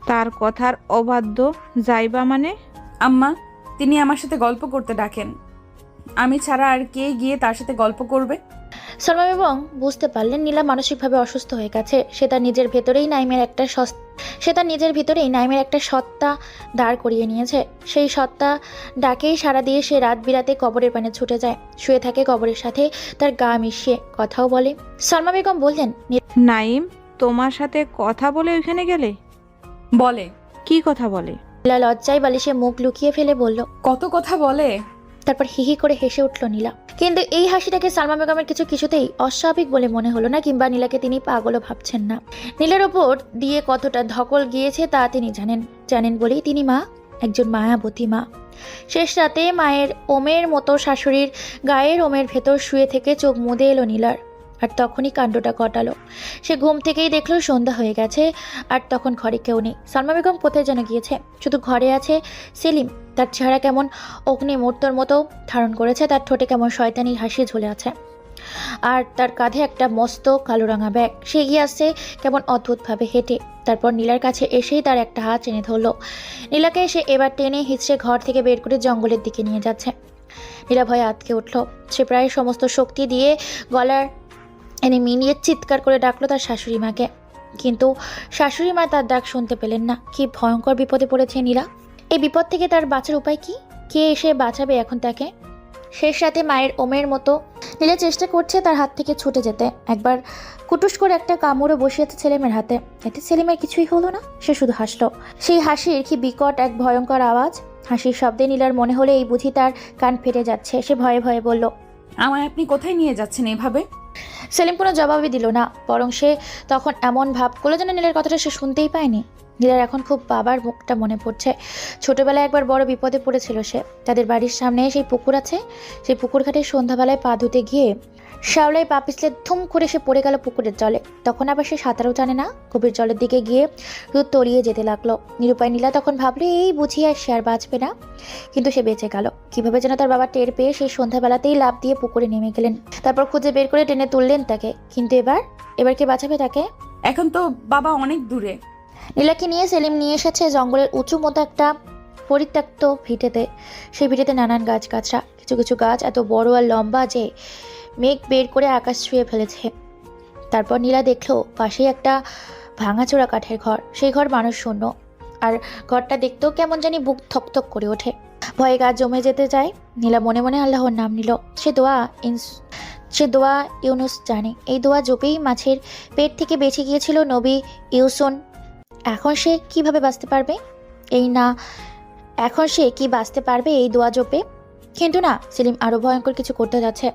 তার কথার অবাধ্য যাইবা মানে? আম্মা, তিনি আমার সাথে গল্প করতে ডাকেন। আমি ছাড়া আর কে গিয়ে তার সাথে গল্প করবে? সালমা বেগম বুঝতে পারলেন নীলা মানসিকভাবে অসুস্থ হয়ে গেছে। সে তার নিজের ভেতরেই নাইমের একটা সত্তা দাঁড় করিয়ে নিয়েছে। সেই সত্তা ডাকেই সাড়া দিয়ে সে রাত বিরাতে কবরের পানে ছুটে যায়, শুয়ে থাকে কবরের সাথে তার গা মিশিয়ে, কথাও বলে। সালমা বেগম বললেন, নাইম তোমার সাথে কথা বলে ওইখানে গেলে? বলে। কি কথা বলে? নীলা লজ্জায় বালিশে মুখ লুকিয়ে ফেলে বলল। কত কথা বলে। তারপর হিহি করে হেসে উঠল নীলা। কিন্তু এই হাসিটাকে সালমা বেগমের কিছুতেই অস্বাভাবিক বলে মনে হলো না, কিংবা নীলাকে তিনি পাগলও ভাবছেন না। নীলার ওপর দিয়ে কতটা ধকল গিয়েছে তা তিনি জানেন বলেই তিনি একজন মায়াবতী মা। শেষ রাতে মায়ের ওমের মতো শাশুড়ির গায়ের ওমের ভেতর শুয়ে থেকে চোখ মুদে এলো নীলার। আর তখনই কাণ্ডটা ঘটালো। সে ঘুম থেকেই দেখলো সন্ধ্যা হয়ে গেছে, আর তখন ঘরে কেউ নেই। সালমা বেগম কোথায় যেন গিয়েছে, শুধু ঘরে আছে সেলিম। তার চেহারা কেমন অগ্নিমূর্তর মতো ধারণ করেছে, তার ঠোঁটে কেমন শয়তানির হাসি ঝুলে আছে, আর তার কাঁধে একটা মস্ত কালো রাঙা ব্যাগ। সে এগিয়ে আসছে কেমন অদ্ভুতভাবে হেঁটে। তারপর নীলার কাছে এসেই তার একটা হাত টেনে ধরল। নীলাকে সে এবার টেনে হিঁচড়ে ঘর থেকে বের করে জঙ্গলের দিকে নিয়ে যাচ্ছে। নীলা ভয়ে আঁতকে উঠল। সে প্রায় সমস্ত শক্তি দিয়ে গলার এনে মিলিয়ে চিৎকার করে ডাকলো তার শাশুড়ি মাকে, কিন্তু শাশুড়ি মা তার ডাক শুনতে পেলেন না। কি ভয়ঙ্কর বিপদে পড়েছে নীলা। এই বিপদ থেকে তার বাঁচার উপায় কি? কে এসে বাঁচাবে এখন তাকে? শেষ রাতে মায়ের ওমের মতো নীলা চেষ্টা করছে তার হাত থেকে ছুটে যেতে। একবার কুটুস করে একটা কামড়ও বসিয়েছে সেলিমের হাতে, এতে সেলিমের কিছুই হলো না। সে শুধু হাসলো। সেই হাসির কি বিকট এক ভয়ঙ্কর আওয়াজ। হাসির শব্দে নীলার মনে হলে এই বুঝি তার কান ফেটে যাচ্ছে। সে ভয়ে ভয়ে বলল, আমায় আপনি কোথায় নিয়ে যাচ্ছেন এভাবে? সেলিম কোনো জবাবই দিল না, বরং সে তখন এমন ভাব করলো যেন নীলার কথাটা সে শুনতেই পায়নি। নীলার এখন খুব বাবার মুখটা মনে পড়ছে। ছোটবেলায় একবার বড় বিপদে পড়েছিল সে। তাদের বাড়ির সামনে সেই পুকুর আছে, সেই পুকুর ঘাটে সন্ধ্যাবেলায় পা ধুতে গিয়ে শ্যাওলায় পা পিছলে ধুম করে সে পড়ে গেল পুকুরের জলে। তখন আবার সে সাঁতারও জানে না। গভীর জলের দিকে গিয়ে দুধ তলিয়ে যেতে লাগলো। নিরুপায় নীলা তখন ভাবলো এই বুঝি আর সে আর বাঁচবে না, কিন্তু সে বেঁচে গেল। কিভাবে যেন তার বাবা টের পেয়ে সেই সন্ধ্যাবেলাতেই লাফ দিয়ে পুকুরে নেমে গেলেন। তারপর খুঁজে বের করে টেনে তুললেন তাকে। কিন্তু এবার কে বাঁচাবে তাকে? এখন তো বাবা অনেক দূরে। নীলাকে নিয়ে সেলিম নিয়ে এসেছে জঙ্গলের উঁচু মতো একটা পরিত্যক্ত ভিটেতে। সেই ভিটেতে নানান গাছগাছরা, কিছু কিছু গাছ এত বড় আর লম্বা যে মেঘ বের করে আকাশ ছুঁয়ে ফেলেছে। তারপর নীলা দেখলো পাশেই একটা ভাঙাচোরা কাঠের ঘর। সেই ঘর মানুষ শূন্য, আর ঘরটা দেখতেও কেমন জানি বুক থকথক করে ওঠে। ভয়ে গা জমে যেতে যায়। নীলা মনে মনে আল্লাহর নাম নিল। সে দোয়া ইউনুস জানে। এই দোয়া জপেই মাছের পেট থেকে বেঁচে গিয়েছিল নবী ইউসুন। এখন সে কি বাঁচতে পারবে এই দোয়া জপে? কিন্তু না, সেলিম আরো ভয়ঙ্কর কিছু করতে যাচ্ছে।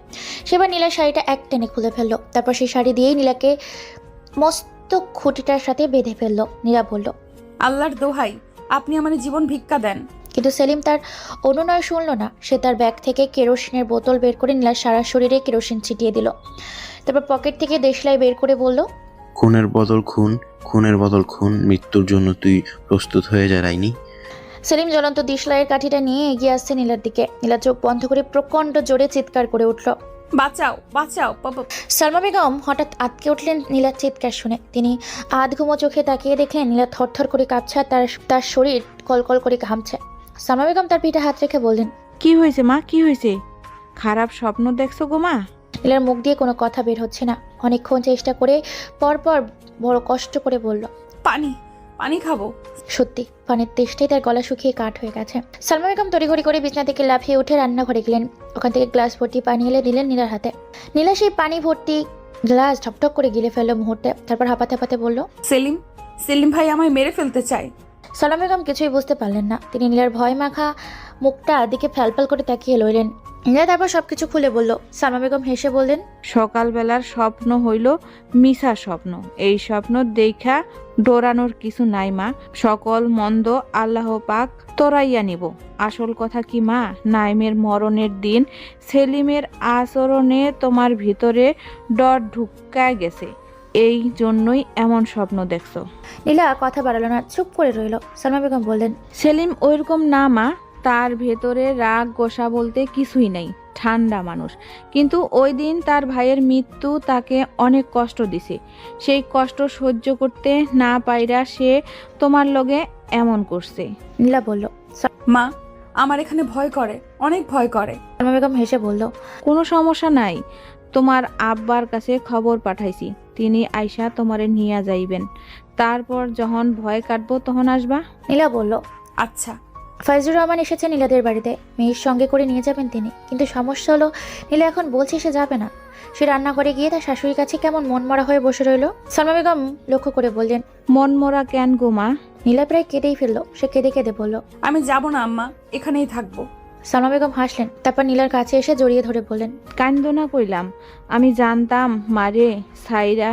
সেবার নীলার শাড়িটা এক টেনে খুলে ফেললো। তারপর সেই শাড়ি দিয়েই নীলাকে মস্ত খুঁটিটার সাথে বেঁধে ফেললো। নীলা বলল, আল্লাহর দোহাই, আপনি আমার জীবন ভিক্ষা দেন। কিন্তু সেলিম তার অনুনয় শুনল না। সে তার ব্যাগ থেকে কেরোসিনের বোতল বের করে নীলার সারা শরীরে কেরোসিন ছিটিয়ে দিল। তারপর পকেট থেকে দেশলাই বের করে বলল, খুনের বদল খুন, খুনের বদল খুন, মৃত্যুর জন্য তুই প্রস্তুত হয়ে যা রাইনি। সেলিম জ্বলন্ত দেশলাইয়ের কাঠিটা নিয়ে এগিয়ে আসছে নীলার দিকে। নীলা চোখ বন্ধ করে প্রচণ্ড জোরে চিৎকার করে উঠল, বাঁচাও বাঁচাও। সালমা বেগম হঠাৎ আঁতকে উঠলেন নীলার চিৎকার শুনে। তিনি আধঘুমো চোখে তাকিয়ে দেখলেন নীলা থরথর করে কাঁপছে, আর তার শরীর কলকল করে ঘামছে। সালমা বেগম তার পিঠে হাত রেখে বললেন, কি হয়েছে মা, কি হয়েছে? খারাপ স্বপ্ন দেখছো গো মা? নীলার মুখ দিয়ে কোনো কথা বের হচ্ছে না। অনেকক্ষণ চেষ্টা করে পরপর বড় কষ্ট করে বলল, পানি খাবো। সত্যি পানির তেষ্টাই তার গলা শুকিয়ে কাঠ হয়ে গেছে। সালমা বেগম তড়িঘড়ি করে বিছনা থেকে লাফিয়ে উঠে রান্নাঘরে গেলেন। ওখান থেকে গ্লাস ভর্তি পানি এলে দিলেন নীলার হাতে। নীলা সেই পানি ভর্তি গ্লাস ঠকঠক করে গিলে ফেললো মুহূর্তে। তারপর হাঁপাতে হাঁপাতে বলল, সেলিম ভাই আমায় মেরে ফেলতে চায়। সালমা বেগম কিছুই বুঝতে পারলেন না। তিনি নীলার ভয় মাখা মুখটা দিকে ফ্যালফ্যাল করে তাকিয়ে লইলেন। নীলা তারপর সবকিছু খুলে বলল। সালমা বেগম হেসে বললেন, সকালবেলার স্বপ্ন হইল মিশা স্বপ্ন। এই স্বপ্ন দেখা ডোরানোর কিছু নাই মা। সকল মন্দ আল্লাহ পাক তোরাইয়া নিব। আসল কথা কি মা, নাইমের মরণের দিন সেলিমের আচরণে তোমার ভিতরে ডর ঢুকায় গেছে, এই জন্যই এমন স্বপ্ন দেখছো। নীলা কথা বাড়ালো না, চুপ করে রইল। সালমা বেগম বললেন, সেলিম ওইরকম না মা, তার ভেতরে রাগ গোসা বলতে কিছুই নেই, ঠান্ডা মানুষ। কিন্তু ওই দিন তার ভাইয়ের মৃত্যু তাকে অনেক কষ্ট দিছে। সেই কষ্ট সহ্য করতে না পাইরা সে তোমার লগে এমন করছে। নীলা বলল, মা, আমার এখানে ভয় করে। অনেক ভয় করে। সালমা বেগম হেসে বলল, কোনো সমস্যা নাই, তোমার আব্বার কাছে খবর পাঠাইছি, তিনি আইসা তোমারে নিয়ে যাইবেন, তারপর যখন ভয় কাটবো তখন আসবা। নীলা বলল, আচ্ছা। ফয়জুর রহমান এসেছে নীলাদের বাড়িতে, মেয়ের সঙ্গে করে নিয়ে যাবেন তিনি। কিন্তু সমস্যা হলো, নীলা এখন বলছে সে যাবে না। সে রান্নাঘরে গিয়ে তার শাশুড়ির কাছে কেমন মনমরা হয়ে বসে রইল। সালমা বেগম লক্ষ্য করে বললেন, মন মরা কেন গো মা? নীলা প্রায় কেঁদেই ফেললো। সে কেঁদে কেঁদে বলল, আমি যাব না আম্মা, এখানেই থাকবো। সালমা বেগম হাসলেন, তারপর নীলার কাছে এসে জড়িয়ে ধরে বললেন, কান্দনা কইলাম, আমি জানতাম মারে সাইরা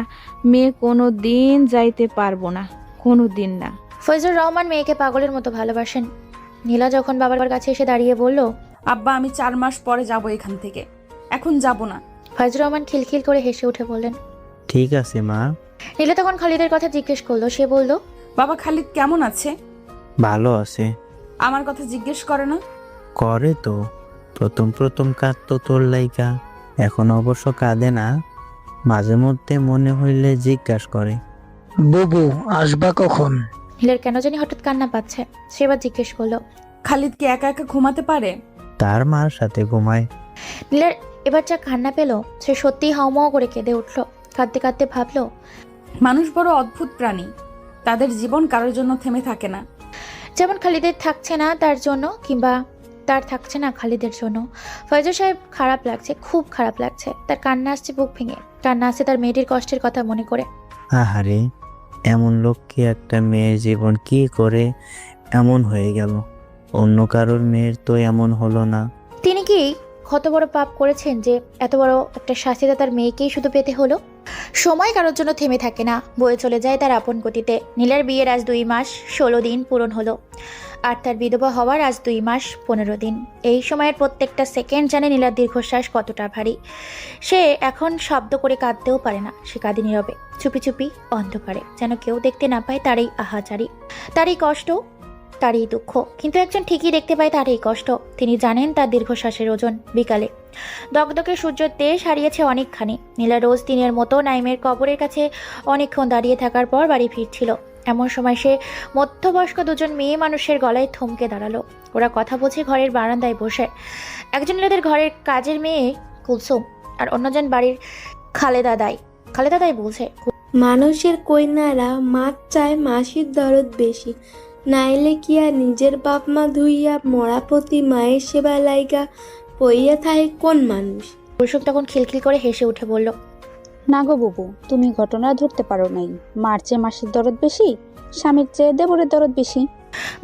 মেয়ে কোনো দিন যাইতে পারবো না, কোনো দিন না। ফয়জুর রহমান মেয়েকে পাগলের মতো ভালোবাসেন। নীলা যখন বাবার কাছে এসে দাঁড়িয়ে বলল, আব্বা আমি 4 মাস পরে যাব এখান থেকে, এখন যাব না। ফয়জুর রহমান খিলখিল করে হেসে উঠে বললেন, ঠিক আছে মা। নীলা তখন খালিদের কথা জিজ্ঞেস করলো। সে বলল, বাবা খালিদ কেমন আছে? ভালো আছে। আমার কথা জিজ্ঞেস করে না? করে তো, প্রথম প্রথম কাঁদতো তোর লাইকা, এখন অবশ্য কাঁদে না, মাঝে মধ্যে মনে হইলে জিজ্ঞাসা করে। বুবু আসবা কখন? নীলার কেন জানি হঠাৎ কান্না পাচ্ছে। সে এবার জিজ্ঞেস করলো, খালিদ কি একা একা ঘুমাতে পারে? তার মার সাথে ঘুমায়। নীলার এবার যা কান্না পেল, সে সত্যিই হাউমাউ করে কেঁদে উঠল। কাঁদতে কাঁদতে ভাবলো, মানুষ বড় অদ্ভুত প্রাণী, তাদের জীবন কারোর জন্য থেমে থাকে না। যেমন খালিদের থাকছে না তার জন্য, কিংবা তার থাকছে না খালিদের জন্য। ফয়জুর সাহেব খারাপ লাগছে, খুব খারাপ লাগছে। তার কান্না আসছে বুক ভেঙে, কান্না আসছে তার মেয়েটির কষ্টের কথা মনে করে। আহারে, এমন লোককে একটা মেয়ের জীবন কি করে এমন হয়ে গেল? অন্য কারোর মেয়ের তো এমন হলো না। তিনি কি কত বড় পাপ করেছেন যে এত বড় একটা শাস্তিটা তার মেয়েকেই শুধু পেতে হলো? সময় কারোর জন্য থেমে থাকে না, বয়ে চলে যায় তার আপন গতিতে। নীলার বিয়ের আজ 2 মাস 16 দিন পূরণ হলো, আর তার বিধবা হওয়ার আজ 2 মাস 15 দিন। এই সময়ের প্রত্যেকটা সেকেন্ড জানে নীলার দীর্ঘশ্বাস কতটা ভারী। সে এখন শব্দ করে কাঁদতেও পারে না, সে কাঁদে নীরবে, চুপি চুপি, অন্ধকারে, যেন কেউ দেখতে না পায় তার এই আহাজারি, তার এই কষ্ট, তার এই দুঃখ। কিন্তু একজন ঠিকই দেখতে পায় তার এই কষ্ট। তিনি জানেন তার দীর্ঘশ্বাসের ওজন। বিকালে দগদগে সূর্যের তেজ হারিয়েছে অনেকখানি। নীলা রোজ দিনের মতো নাইমের কবরের কাছে অনেকক্ষণ দাঁড়িয়ে থাকার পর বাড়ি ফিরছিল। এমন সময় সে মধ্যবয়স্ক 2জন মেয়ে মানুষের গলায় থমকে দাঁড়ালো। ওরা কথা বলছে ঘরের বারান্দায় বসে। একজন নীলাদের ঘরের কাজের মেয়ে কুলসুম, আর অন্যজন বাড়ির খালেদা দাই বলছে, মানুষের কইনারা মাছ চায় মাসির দরদ বেশি, নাইলে কি আর নিজের বাপ মা ধুইয়া মরাপতি মায়ের সেবা লাইগা পইয়া থাকে কোন মানুষ? কুলসুম তখন খিলখিল করে হেসে উঠে বলল, না গো বুবু, তুমি ঘটনা ধরতে পারো নাই। মার চেয়ে মাসির দরদ বেশি, স্বামীর চেয়ে দেবরের দরদ বেশি।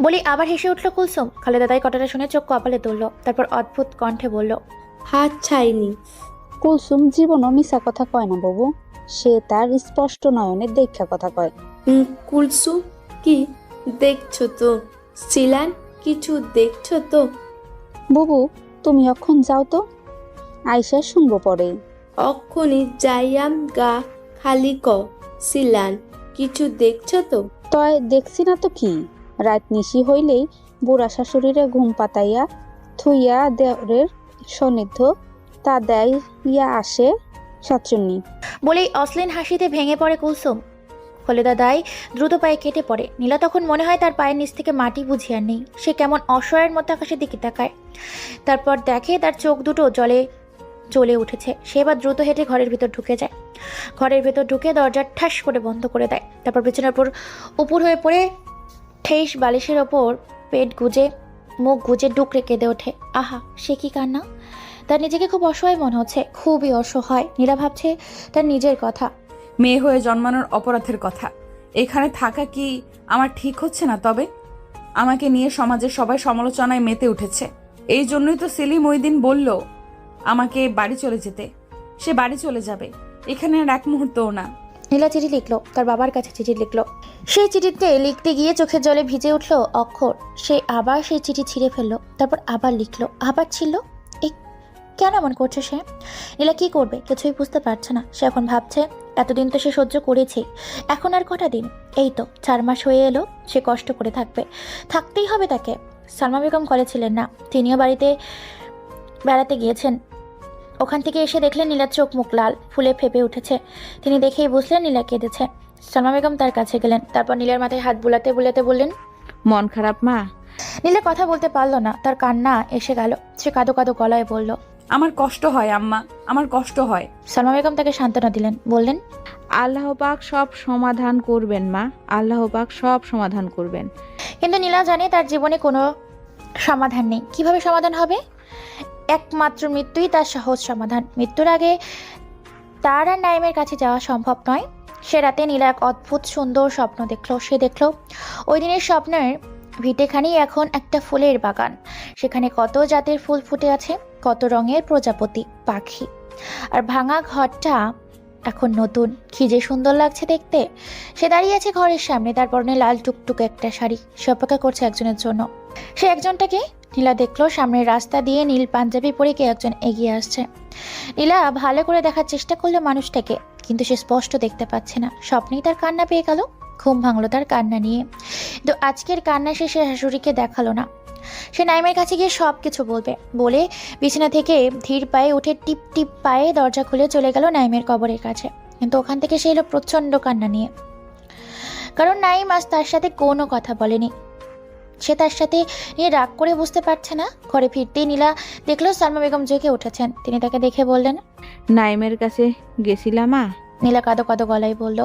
বলি আবার হেসে উঠল কুলসুম। খালেদা দাই কথাটা শুনে চোখ কপালে তুলল, তারপর অদ্ভুত কণ্ঠে বলল, হাত ছাইনি। কুলসুম জীবনও মিছা কথা কয় না বাবু, সে তার স্পষ্ট নয়নের দেখা কথা কয়। কুলসু কি দেখছো তো? সিলান কিছু দেখছো তো? বুবু তুমি অক্ষণ যাও তো, আইসা শুনবো পরে। অক্ষণি যাইয়াম গা, খালি ক সিলান কিছু দেখছো তো? তয় দেখছি না তো কি, রাত নিশি হইলেই বুড়া শাশুড়িরে ঘুম পাতাইয়া থুইয়া দেওরের সন্নিধ্য তা দেয় ইয়া আসে সাতচুন্নি। বলেই অশ্লীল হাসিতে ভেঙে পড়ে কুলসুম। খালেদা দাই দ্রুত পায়ে কেটে পড়ে। নীলা তখন মনে হয় তার পায়ের নিচ থেকে মাটি বুঝিয়ে আর নেই। সে কেমন অসহায়ের মতো আকাশের দিকে তাকায়, তারপর দেখে তার চোখ দুটো জলে জ্বলে উঠেছে। সে এবার দ্রুত হেঁটে ঘরের ভিতর ঢুকে যায়। ঘরের ভেতর ঢুকে দরজা ঠাস করে বন্ধ করে দেয়। তারপর বিছানার উপর উপর হয়ে পড়ে ঠেস বালিশের ওপর পেট গুজে মুখ গুজে ডুকরে কেঁদে ওঠে। আহা, সে কি কান্না! তার নিজেকে খুব অসহায় মনে হচ্ছে, খুবই অসহায়। নীলা ভাবছে তার নিজের কথা, মেয়ে হয়ে জন্মানোর অপরাধের কথা। এখানে থাকা কি আমার ঠিক হচ্ছে না? তবে আমাকে নিয়ে সমাজের সবাই সমালোচনায় মেতে উঠেছে। এই জন্যই তো সেলিম ওই দিন বলল আমাকে বাড়ি চলে যেতে। সে বাড়ি চলে যাবে, এখানে আর এক মুহূর্তও না। নীলা চিঠি লিখলো, তার বাবার কাছে চিঠি লিখলো। সেই চিঠিতে লিখতে গিয়ে চোখের জলে ভিজে উঠলো অক্ষর। সে আবার সেই চিঠি ছিঁড়ে ফেললো, তারপর আবার লিখলো, আবার ছিল। কেন এমন করছে সে? নীলা কি করবে কিছুই বুঝতে পারছে না। সে এখন ভাবছে এতদিন তো সে সহ্য করেছে, এখন আর কটা দিন? এই তো 4 মাস হয়ে এলো। সে কষ্ট করে থাকতেই হবে তাকে। সালমা বেগম কলে ছিলেন না, তিনিও বাড়িতে বেড়াতে গিয়েছেন। ওখান থেকে এসে দেখলেন নীলার চোখ মুখ লাল, ফুলে ফেপে উঠেছে। তিনি দেখেই বুঝলেন নীলা কেঁদেছে। সালমা বেগম তার কাছে গেলেন, তারপর নীলার মাথায় হাত বুলাতে বুলাতে বললেন, মন খারাপ মা? নীলা কথা বলতে পারল না, তার কান্না এসে গেল। সে কাঁদো কাঁদো গলায় বলল, আমার কষ্ট হয় আম্মা, আমার কষ্ট হয়। সালমা বেগম তাকে সান্ত্বনা দিলেন, বললেন, আল্লাহ পাক সব সমাধান করবেন মা, আল্লাহ পাক সব সমাধান করবেন। কিন্তু নীলা জানে তার জীবনে কোনো সমাধান নেই। কিভাবে সমাধান হবে? একমাত্র মৃত্যুই তার সহজ সমাধান। মৃত্যুর আগে তার আর নাইমের কাছে যাওয়া সম্ভব নয়। সে রাতে নীলা এক অদ্ভুত সুন্দর স্বপ্ন দেখলো। সে দেখলো ওই দিনের স্বপ্নের ভিটেখানি এখন একটা ফুলের বাগান। সেখানে কত জাতের ফুল ফুটে আছে, কত রঙের প্রজাপতি পাখি। আর ভাঙা ঘরটা এখন নতুন, কি যে সুন্দর লাগছে দেখতে। সে দাঁড়িয়ে আছে ঘরের সামনে, তার পরনে লাল টুকটুকে একটা শাড়ি। সে অপেক্ষা করছে একজনের জন্য। সে একজনটাকে নীলা দেখলো সামনের রাস্তা দিয়ে নীল পাঞ্জাবি পরে কে একজন এগিয়ে আসছে। নীলা ভালো করে দেখার চেষ্টা করলো মানুষটাকে, কিন্তু সে স্পষ্ট দেখতে পাচ্ছে না। স্বপ্নেই তার কান্না পেয়ে গেল। ঘুম ভাঙলো তার কান্না নিয়ে। কিন্তু আজকের কান্না সে শাশুড়িকে দেখালো না। সে নাইমের কাছে গিয়ে সব কিছু বলবে বলে বিছানা থেকে ধীর পায়ে উঠে টিপ টিপ পায়ে দরজা খুলে চলে গেল নাইমের কবরের কাছে। কিন্তু ওখান থেকে সে এলো প্রচণ্ড কান্না নিয়ে, কারণ নাইম আজ তার সাথে কোনো কথা বলেনি। সে তার সাথে নিয়ে রাগ করে বুঝতে পারছে না। ঘরে ফিরতেই নীলা দেখলো সালমা বেগম জেগে উঠেছেন। তিনি তাকে দেখে বললেন, নাইমের কাছে গেছিলাম মা? নীলা কাঁদো কাঁদো গলায় বলল,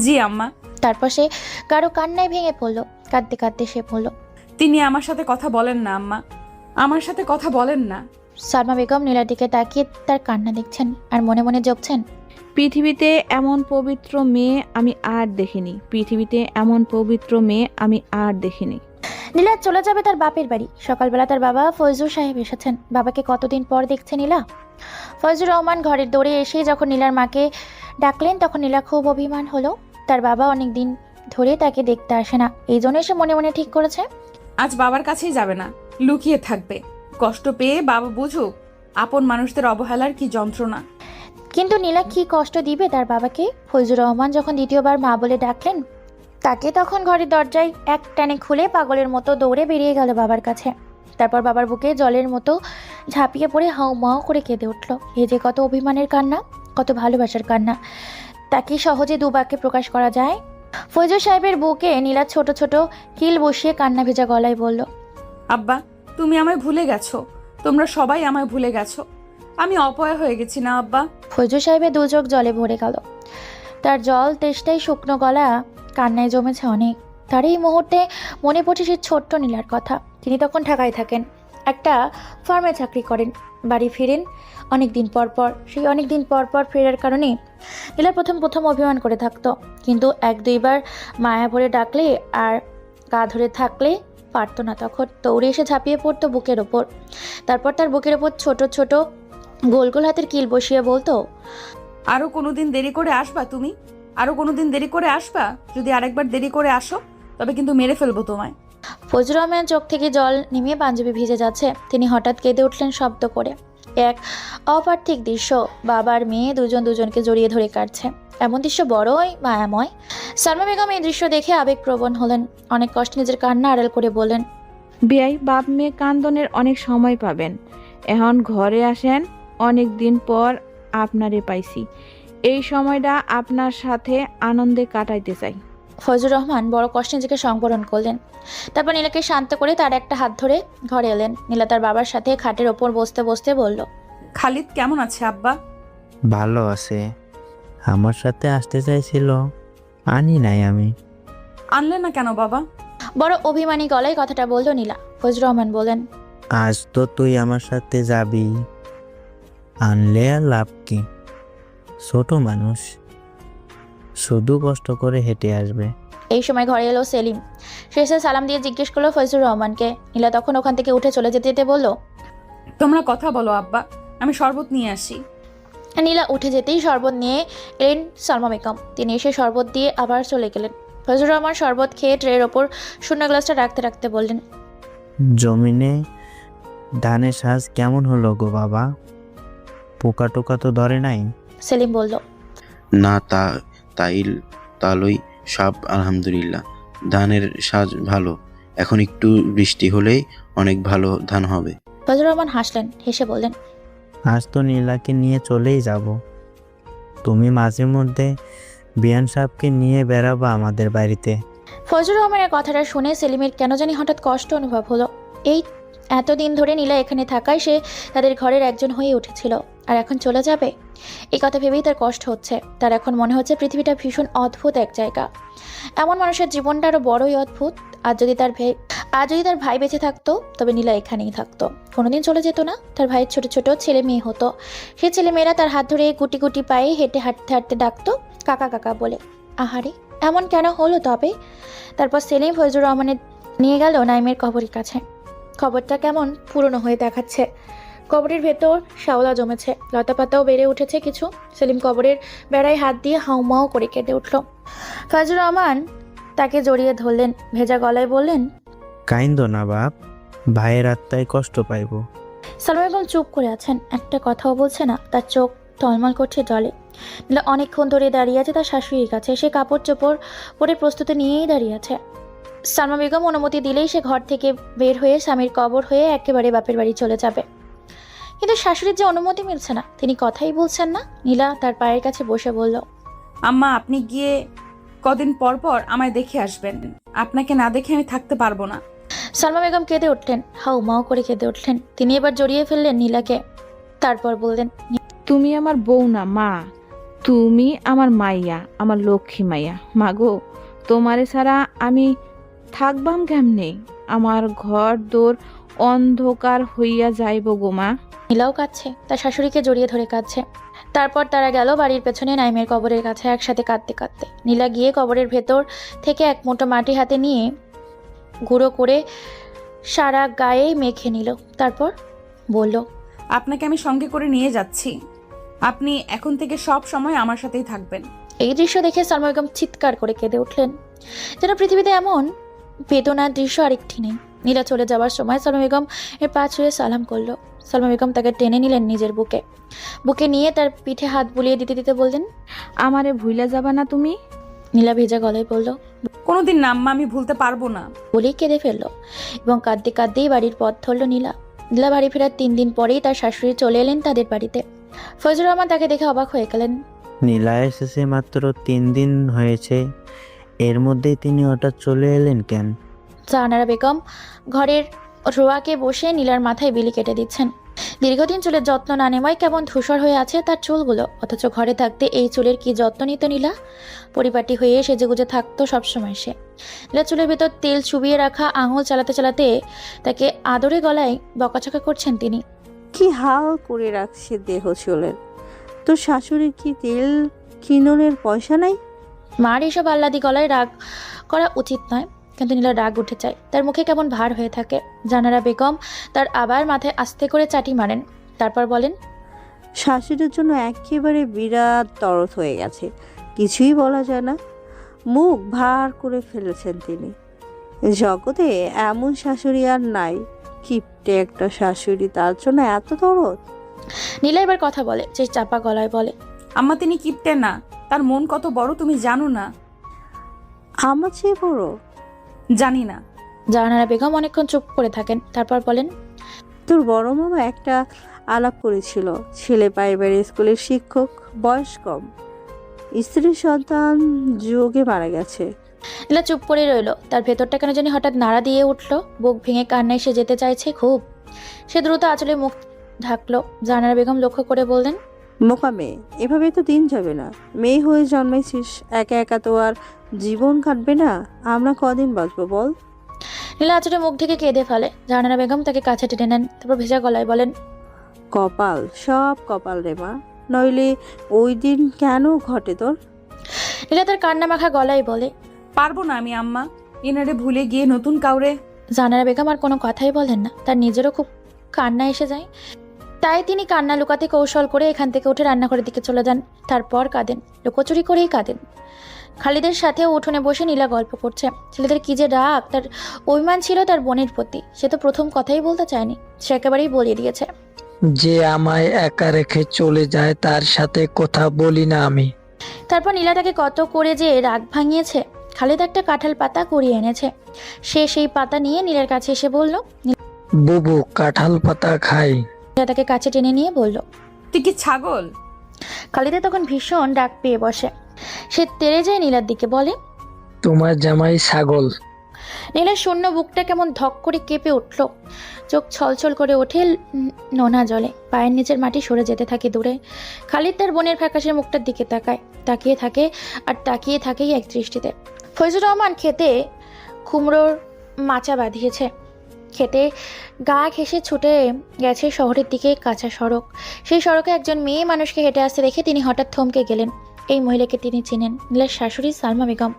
জি আম্মা। তারপর সে কারো কান্নায় ভেঙে পড়লো। কাঁদতে কাঁদতে সে বলল, তিনি আমার সাথে কথা বলেন না আম্মা, আমার সাথে কথা বলেন না। সালমা বেগম নীলার দিকে তাকিয়ে তার কান্না দেখছেন আর মনে মনে জপছেন, পৃথিবীতে এমন পবিত্র মেয়ে আমি আর দেখিনি, পৃথিবীতে এমন পবিত্র মেয়ে আমি আর দেখিনি। নীলা চলে যাবে তার বাপের বাড়ি। সকালবেলা তার বাবা ফয়জুর সাহেব এসেছেন। বাবাকে কতদিন পর দেখছে নীলা। ফয়জুর রহমান ঘরের দৌড়ে এসে যখন নীলার মাকে ডাকলেন, তখন নীলা খুব অভিমান হলো। তার বাবা অনেক দিন ধরে তাকে দেখতে আসে না, এই জন্য সে মনে মনে ঠিক করেছে আজ বাবার কাছেই যাবে না, লুকিয়ে থাকবে। কষ্ট পেয়ে বাবা বুঝুক আপন মানুষদের অবহেলার কি যন্ত্রণা। কিন্তু নীলা কি কষ্ট দিবে তার বাবাকে? ফয়জুর রহমান যখন দ্বিতীয়বার মা বলে ডাকলেন তাকে, তখন ঘরের দরজায় এক টানে খুলে পাগলের মতো দৌড়ে বেরিয়ে গেল বাবার কাছে। তারপর বাবার বুকে জলের মতো ঝাঁপিয়ে পড়ে হাউ মাউ করে কেঁদে উঠল। এ যে কত অভিমানের কান্না, কত ভালোবাসার কান্না, তাকে সহজে দুবাক্যে প্রকাশ করা যায়? ফয়জুর সাহেবের বুকে নীলা ছোট ছোট কিল বসিয়ে কান্না ভেজা গলায় বলল, আব্বা, তুমি আমায় ভুলে গেছো, তোমরা সবাই আমায় ভুলে গেছো। আমি অপয়া হয়ে গেছি না আব্বা? ফয়জুর সাহেবের দু চোখ জলে ভরে গেল। তার জল তেষ্টাই শুকনো গলা কান্নায় জমেছে অনেক। তার এই মুহূর্তে মনে পড়ছে সে ছোট্ট নীলার কথা। তিনি তখন ঢাকায় থাকেন, একটা ফার্মে চাকরি করেন। বাড়ি ফিরেন অনেক দিন পর পর। সেই অনেক দিন পর পর ফেরার কারণে নীলা প্রথম অভিমান করে থাকতো, কিন্তু এক দুইবার মায়া ভরে ডাকলে আর গা ধরে থাকলে পারতো না, তখন দৌড়ে এসে ঝাঁপিয়ে পড়তো বুকের ওপর। তারপর তার বুকের ওপর ছোট ছোট গোল গোল হাতের কিল বসিয়ে বলতো, আরো কোনোদিন দেরি করে আসবা তুমি, আরো কোনোদিন দেরি করে আসবা। যদি আরেকবার দেরি করে আসো তবে কিন্তু মেরে ফেলবো তোমায়। ফজলুর রহমান চোখ থেকে জল নেমে পাঞ্জাবি ভিজে যাচ্ছে। তিনি হঠাৎ কেঁদে উঠলেন শব্দ করে। এক অপার্থিক দৃশ্য, বাবার মেয়ে দুজন দুজনকে জড়িয়ে ধরে কাটছে। এমন দৃশ্য বড়ই মায়াময়। সালমা বেগম এই দৃশ্য দেখে আবেগপ্রবণ হলেন। অনেক কষ্টে নিজের কান্না আড়াল করে বললেন, বিয়াই বাপ মেয়ে কান্দনের অনেক সময় পাবেন, এখন ঘরে আসেন। অনেক দিন পর আপনারে পাইছি, এই সময়টা আপনার সাথে আনন্দে কাটাইতে চাই। ফজলুর রহমান বড় কষ্টে নিজেকে সংবরণ করলেন। তারপর নীলাকে শান্ত করে তার একটা হাত ধরে ঘরে এলেন। নীলা তার বাবার সাথে খাটের ওপর বসতে বসতে বলল, খালিদ কেমন আছে আব্বা? ভালো আছে, আমার সাথে আসতে চাইছিল, আনি নাই আমি। আনলে না কেন বাবা? বড় অভিমানী গলায় কথাটা বলল নীলা। ফজলুর রহমান বলেন, আজ তো তুই আমার সাথে যাবি, আনলে আর লাভ কি? ছোট মানুষ, শুধু কষ্ট করে হেঁটে আসবে। এই সময় ঘরে এলো সেলিম। সে এসে সালাম দিয়ে জিজ্ঞেস করলো ফজলুর রহমানকে। নীলা তখন ওখান থেকে উঠে চলে যেতে যেতে বলল, তোমরা কথা বলো আব্বা, আমি শরবত নিয়ে আসি। নীলা উঠে যেতেই শরবত নিয়ে এলেন সালমা বেগম। তিনি এসে শরবত দিয়ে আবার চলে গেলেন। ফজলুর রহমান শরবত খেয়ে ট্রের ওপর শূন্য গ্লাসটা রাখতে রাখতে বললেন, জমিনে ধানের সাজ কেমন হলো গো বাবা? পোকা টোকা তো ধরে নাই? সেলিম বলল, না, তালই সব আলহামদুলিল্লাহ, ধানের সাজ ভালো। এখন একটু বৃষ্টি হলেই অনেক ভালো ধান হবে। ফজলুর রহমান হাসলেন, হেসে বললেন, আজ তো নীলাকে নিয়ে চলেই যাব। তুমি মাঝে মধ্যে বিয়ান সাহেবকে নিয়ে বেড়াবা আমাদের বাড়িতে। ফজলুর রহমানের কথাটা শুনে সেলিমের কেন জানি হঠাৎ কষ্ট অনুভব হলো। এই এতদিন ধরে নীলা এখানে থাকায় সে তাদের ঘরের একজন হয়ে উঠেছিল, আর এখন চলে যাবে এই কথা ভেবেই তার কষ্ট হচ্ছে। তার এখন মনে হচ্ছে পৃথিবীটা ভীষণ অদ্ভুত এক জায়গা। এমন মানুষের জীবনটা আরো বড়ই অদ্ভুত। আর যদি তার ভাই বেঁচে থাকতো তবে নীলা এখানেই থাকতো, কোনোদিন চলে যেত না। তার ভাইয়ের ছোট ছোট ছেলে মেয়ে হতো, সে ছেলে মেয়েরা তার হাত ধরে গুটি গুটি পায়ে হেঁটে হাঁটতে হাঁটতে ডাকতো কাকা কাকা বলে। আহারে, এমন কেন হলো তবে? তারপর সেলিম ফজলুর রহমানের নিয়ে গেল নাইমের কবরের কাছে। কবরটা কেমন পুরনো হয়ে দেখাচ্ছে, কবরের ভেতর শ্যাওলা জমেছে, লতাপাতাও বেড়ে উঠেছে কিছু। সেলিম কবরের বেড়ায় হাত দিয়ে হাউমাউ করে কেঁদে উঠল। ফজলুর রহমান তাকে জড়িয়ে ধরলেন, ভেজা গলায় বললেন, কাইন্দ না বাপ, ভাইয়ের আত্মায় কষ্ট পাইব। সালমা বেগম চুপ করে আছেন, একটা কথাও বলছে না। তার চোখ টলমল করছে জলে। নীলা অনেকক্ষণ ধরে দাঁড়িয়ে আছে তার শাশুড়ির কাছে। সে কাপড় চোপড় পরে প্রস্তুতি নিয়েই দাঁড়িয়ে আছে। সালমা বেগম অনুমতি দিলেই সে ঘর থেকে বের হয়ে স্বামীর কবর হয়ে একেবারে বাপের বাড়ি চলে যাবে। কিন্তু শাশুড়ির যে অনুমতি মিলছে না, তিনি কথাই বলছেন না। নীলা তার পায়ের কাছে বসে বলল, আম্মা, আপনি গিয়ে কদিন পর পর আমায় দেখে আসবেন। আপনাকে না দেখে আমি থাকতে পারবো না। সালমা বেগম কেঁদে উঠলেন, হাউমাউ করে কেঁদে উঠলেন। তিনি এবার জড়িয়ে ফেললেন নীলাকে। তারপর বললেন, তুমি আমার বউ না মা, তুমি আমার মাইয়া, আমার লক্ষ্মী মাইয়া। মাগো, তোমারে ছাড়া আমি থাকবাম কেমনে? আমার ঘর দোর অন্ধকার হইয়া যাইব গো মা। নীলাও কাঁদছে, তার শাশুড়িকে জড়িয়ে ধরে কাঁদছে। তারপর তারা গেল বাড়ির পেছনে নাইমের কবরের কাছে একসাথে কাঁদতে কাঁদতে। নীলা গিয়ে কবরের ভেতর থেকে এক মুঠো মাটি হাতে নিয়ে গুঁড়ো করে সারা গায়ে মেখে নিল। তারপর বলল, আপনাকে আমি সঙ্গে করে নিয়ে যাচ্ছি। আপনি এখন থেকে সব সময় আমার সাথেই থাকবেন। এই দৃশ্য দেখে সালমা বেগম চিৎকার করে কেঁদে উঠলেন। যেন পৃথিবীতে এমন বেদনার দৃশ্য আরেকটি নেই। নীলা চলে যাওয়ার সময় সালমা বেগম এর পা ছুঁয়ে সালাম করলো। সালমা বেগম তাকে টেনে নিলেন নিজের বুকে নিয়ে তার পিঠে হাত বুলিয়ে দিতে দিতে বললেন, আমারে ভুইলা যাবা না তুমি? নীলা ভেজা গলায় বলল, কোনোদিন না আম্মা, আমি ভুলতে পারবো না। বলেই কেঁদে ফেললো এবং কাঁদতে কাঁদতেই বাড়ির পথ ধরল নীলা। নীলা বাড়ি ফেরার 3 দিন পরেই তার শাশুড়ি চলে এলেন তাদের বাড়িতে। ফজলুর রহমান তাকে দেখে অবাক হয়ে গেলেন। নীলা এসেছে মাত্র 3 দিন হয়েছে, এর মধ্যেই তিনি হঠাৎ চলে এলেন কেন? জাহানারা বেগম ঘরের রোয়াকে বসে নীলার মাথায় বিলি কেটে দিচ্ছেন। দীর্ঘদিন চুলের যত্ন না নেওয়ায় কেমন ধূসর হয়ে আছে তার চুলগুলো, অথচ ঘরে থাকতে এই চুলের কি যত্ন নিত নীলা। পরিপাটি হয়ে সেজেগুজে থাকতো সবসময় সে। নীলা চুলের ভেতর তেল চুবিয়ে রাখা আঙুল চালাতে চালাতে তাকে আদরে গলায় বকাঝকা করছেন তিনি। কি হাল করে রাখছে দেহ চুলের। তোর শাশুড়ির কি তেল কিননের পয়সা নাই? মার এসব আহ্লাদি গলায় রাগ করা উচিত নয়, কিন্তু নীলা রাগ উঠে যায়। তার মুখে কেমন ভার হয়ে থাকে। জানারা বেগম তার আবার মাথায় আস্তে করে চাটি মারেন। তারপর বলেন, শাশুড়ির জন্য একেবারে বিরাট দরদ হয়ে গেছে, কিছুই বলা যায় না। মুখ ভার করে ফেলেছেন তিনি। জগতে এমন শাশুড়ি আর নাই। কিপটে একটা শাশুড়ি, তার জন্য এত দরদ। নীলা এবার কথা বলে, যে চাপা গলায় বলে, আম্মা, তিনি কিপটে না, তার মন কত বড় তুমি জানো না? আমার চেয়ে বড়? জানি না। জাহানারা বেগম অনেকক্ষণ চুপ করে থাকেন। তারপর বলেন, তোর বড় মামা একটা আলাপ করেছিল, ছেলে প্রাইমারি স্কুলের শিক্ষক, বয়স কম, স্ত্রীর সন্তান যোগে মারা গেছে। নীলা চুপ করে রইল। তার ভেতরটা কেন জানি হঠাৎ নাড়া দিয়ে উঠল। বুক ভেঙে কান্নায় সে যেতে চাইছে খুব। সে দ্রুত আঁচলে মুখ ঢাকলো। জাহানারা বেগম লক্ষ্য করে বললেন, মোকামে এভাবে তো দিন যাবে না। মেয়ে হয়ে জন্মেছিস, একা একা তো আর জীবন কাটবে না। আমরা কদিন বাঁচবো বল? নীলা আঁচলে মুখ ঢেকে কেঁদে ফেলে। জাহানারা বেগম তাকে কাছে টেনে নেন। তারপর ভেজা গলায় বলেন, কপাল, সব কপাল রে মা, নইলে ওই দিন কেন ঘটে তোর? নীলা তার কান্না মাখা গলায় বলে, পারবো না আমি আম্মা, এনারে ভুলে গিয়ে নতুন কাউরে। জাহানারা বেগম আর কোনো কথাই বলেন না। তার নিজেরও খুব কান্না এসে যায়। তাই তিনি কান্না লুকাতে কৌশল করে এখান থেকে উঠে রান্নাঘরের দিকে চলে যান। তারপর কাঁদেন, লুকোচুরি করেই কাঁদেন। খালিদের সাথেও উঠোনে বসে নীলা গল্প করছে। ছেলেদের কি যে রাগ, তার অভিমান ছিল তার বোনের প্রতি। সে তো প্রথম কথাই বলতে চায়নি, সে একেবারেই বলিয়ে দিয়েছে। যে আমায় একা রেখে চলে যায় তার সাথে কথা বলি না আমি। তারপর নীলা তাকে কত করে যে রাগ ভাঙিয়েছে। খালিদ একটা কাঁঠাল পাতা কুড়িয়ে এনেছে। সে সেই পাতা নিয়ে নীলার কাছে এসে বলল, বুবু কাঁঠাল পাতা খাই। নীলা তাকে কাছে টেনে নিয়ে বলল, তুই কি ছাগল? খালিদা তখন ভীষণ ডাক পেয়ে বসে। সে তেড়ে যায় নীলার দিকে, বলে, তোমার জামাই ছাগল। নীলার শূন্য বুকটা কেমন ধক করে কেঁপে উঠল, চোখ ছলছল করে ওঠে নোনা জলে, পায়ের নিচের মাটি সরে যেতে থাকে দূরে। খালিদ তার বোনের ফ্যাকাশের মুখটার দিকে তাকিয়ে থাকে আর তাকিয়ে থাকেই এক দৃষ্টিতে। ফয়জুর রহমান খেতে কুমড়োর মাচা বাঁধিয়েছে, খেতে গা ঘেঁষে ছুটে গেছে শহরের দিকে কাঁচা সড়ক। সেই সড়কে একজন মেয়ে মানুষকে হেঁটে আসতে দেখে তিনি হঠাৎ থমকে গেলেন। এই মহিলাকে তিনি চিনেন, নীলার শাশুড়ি সালমা বেগম।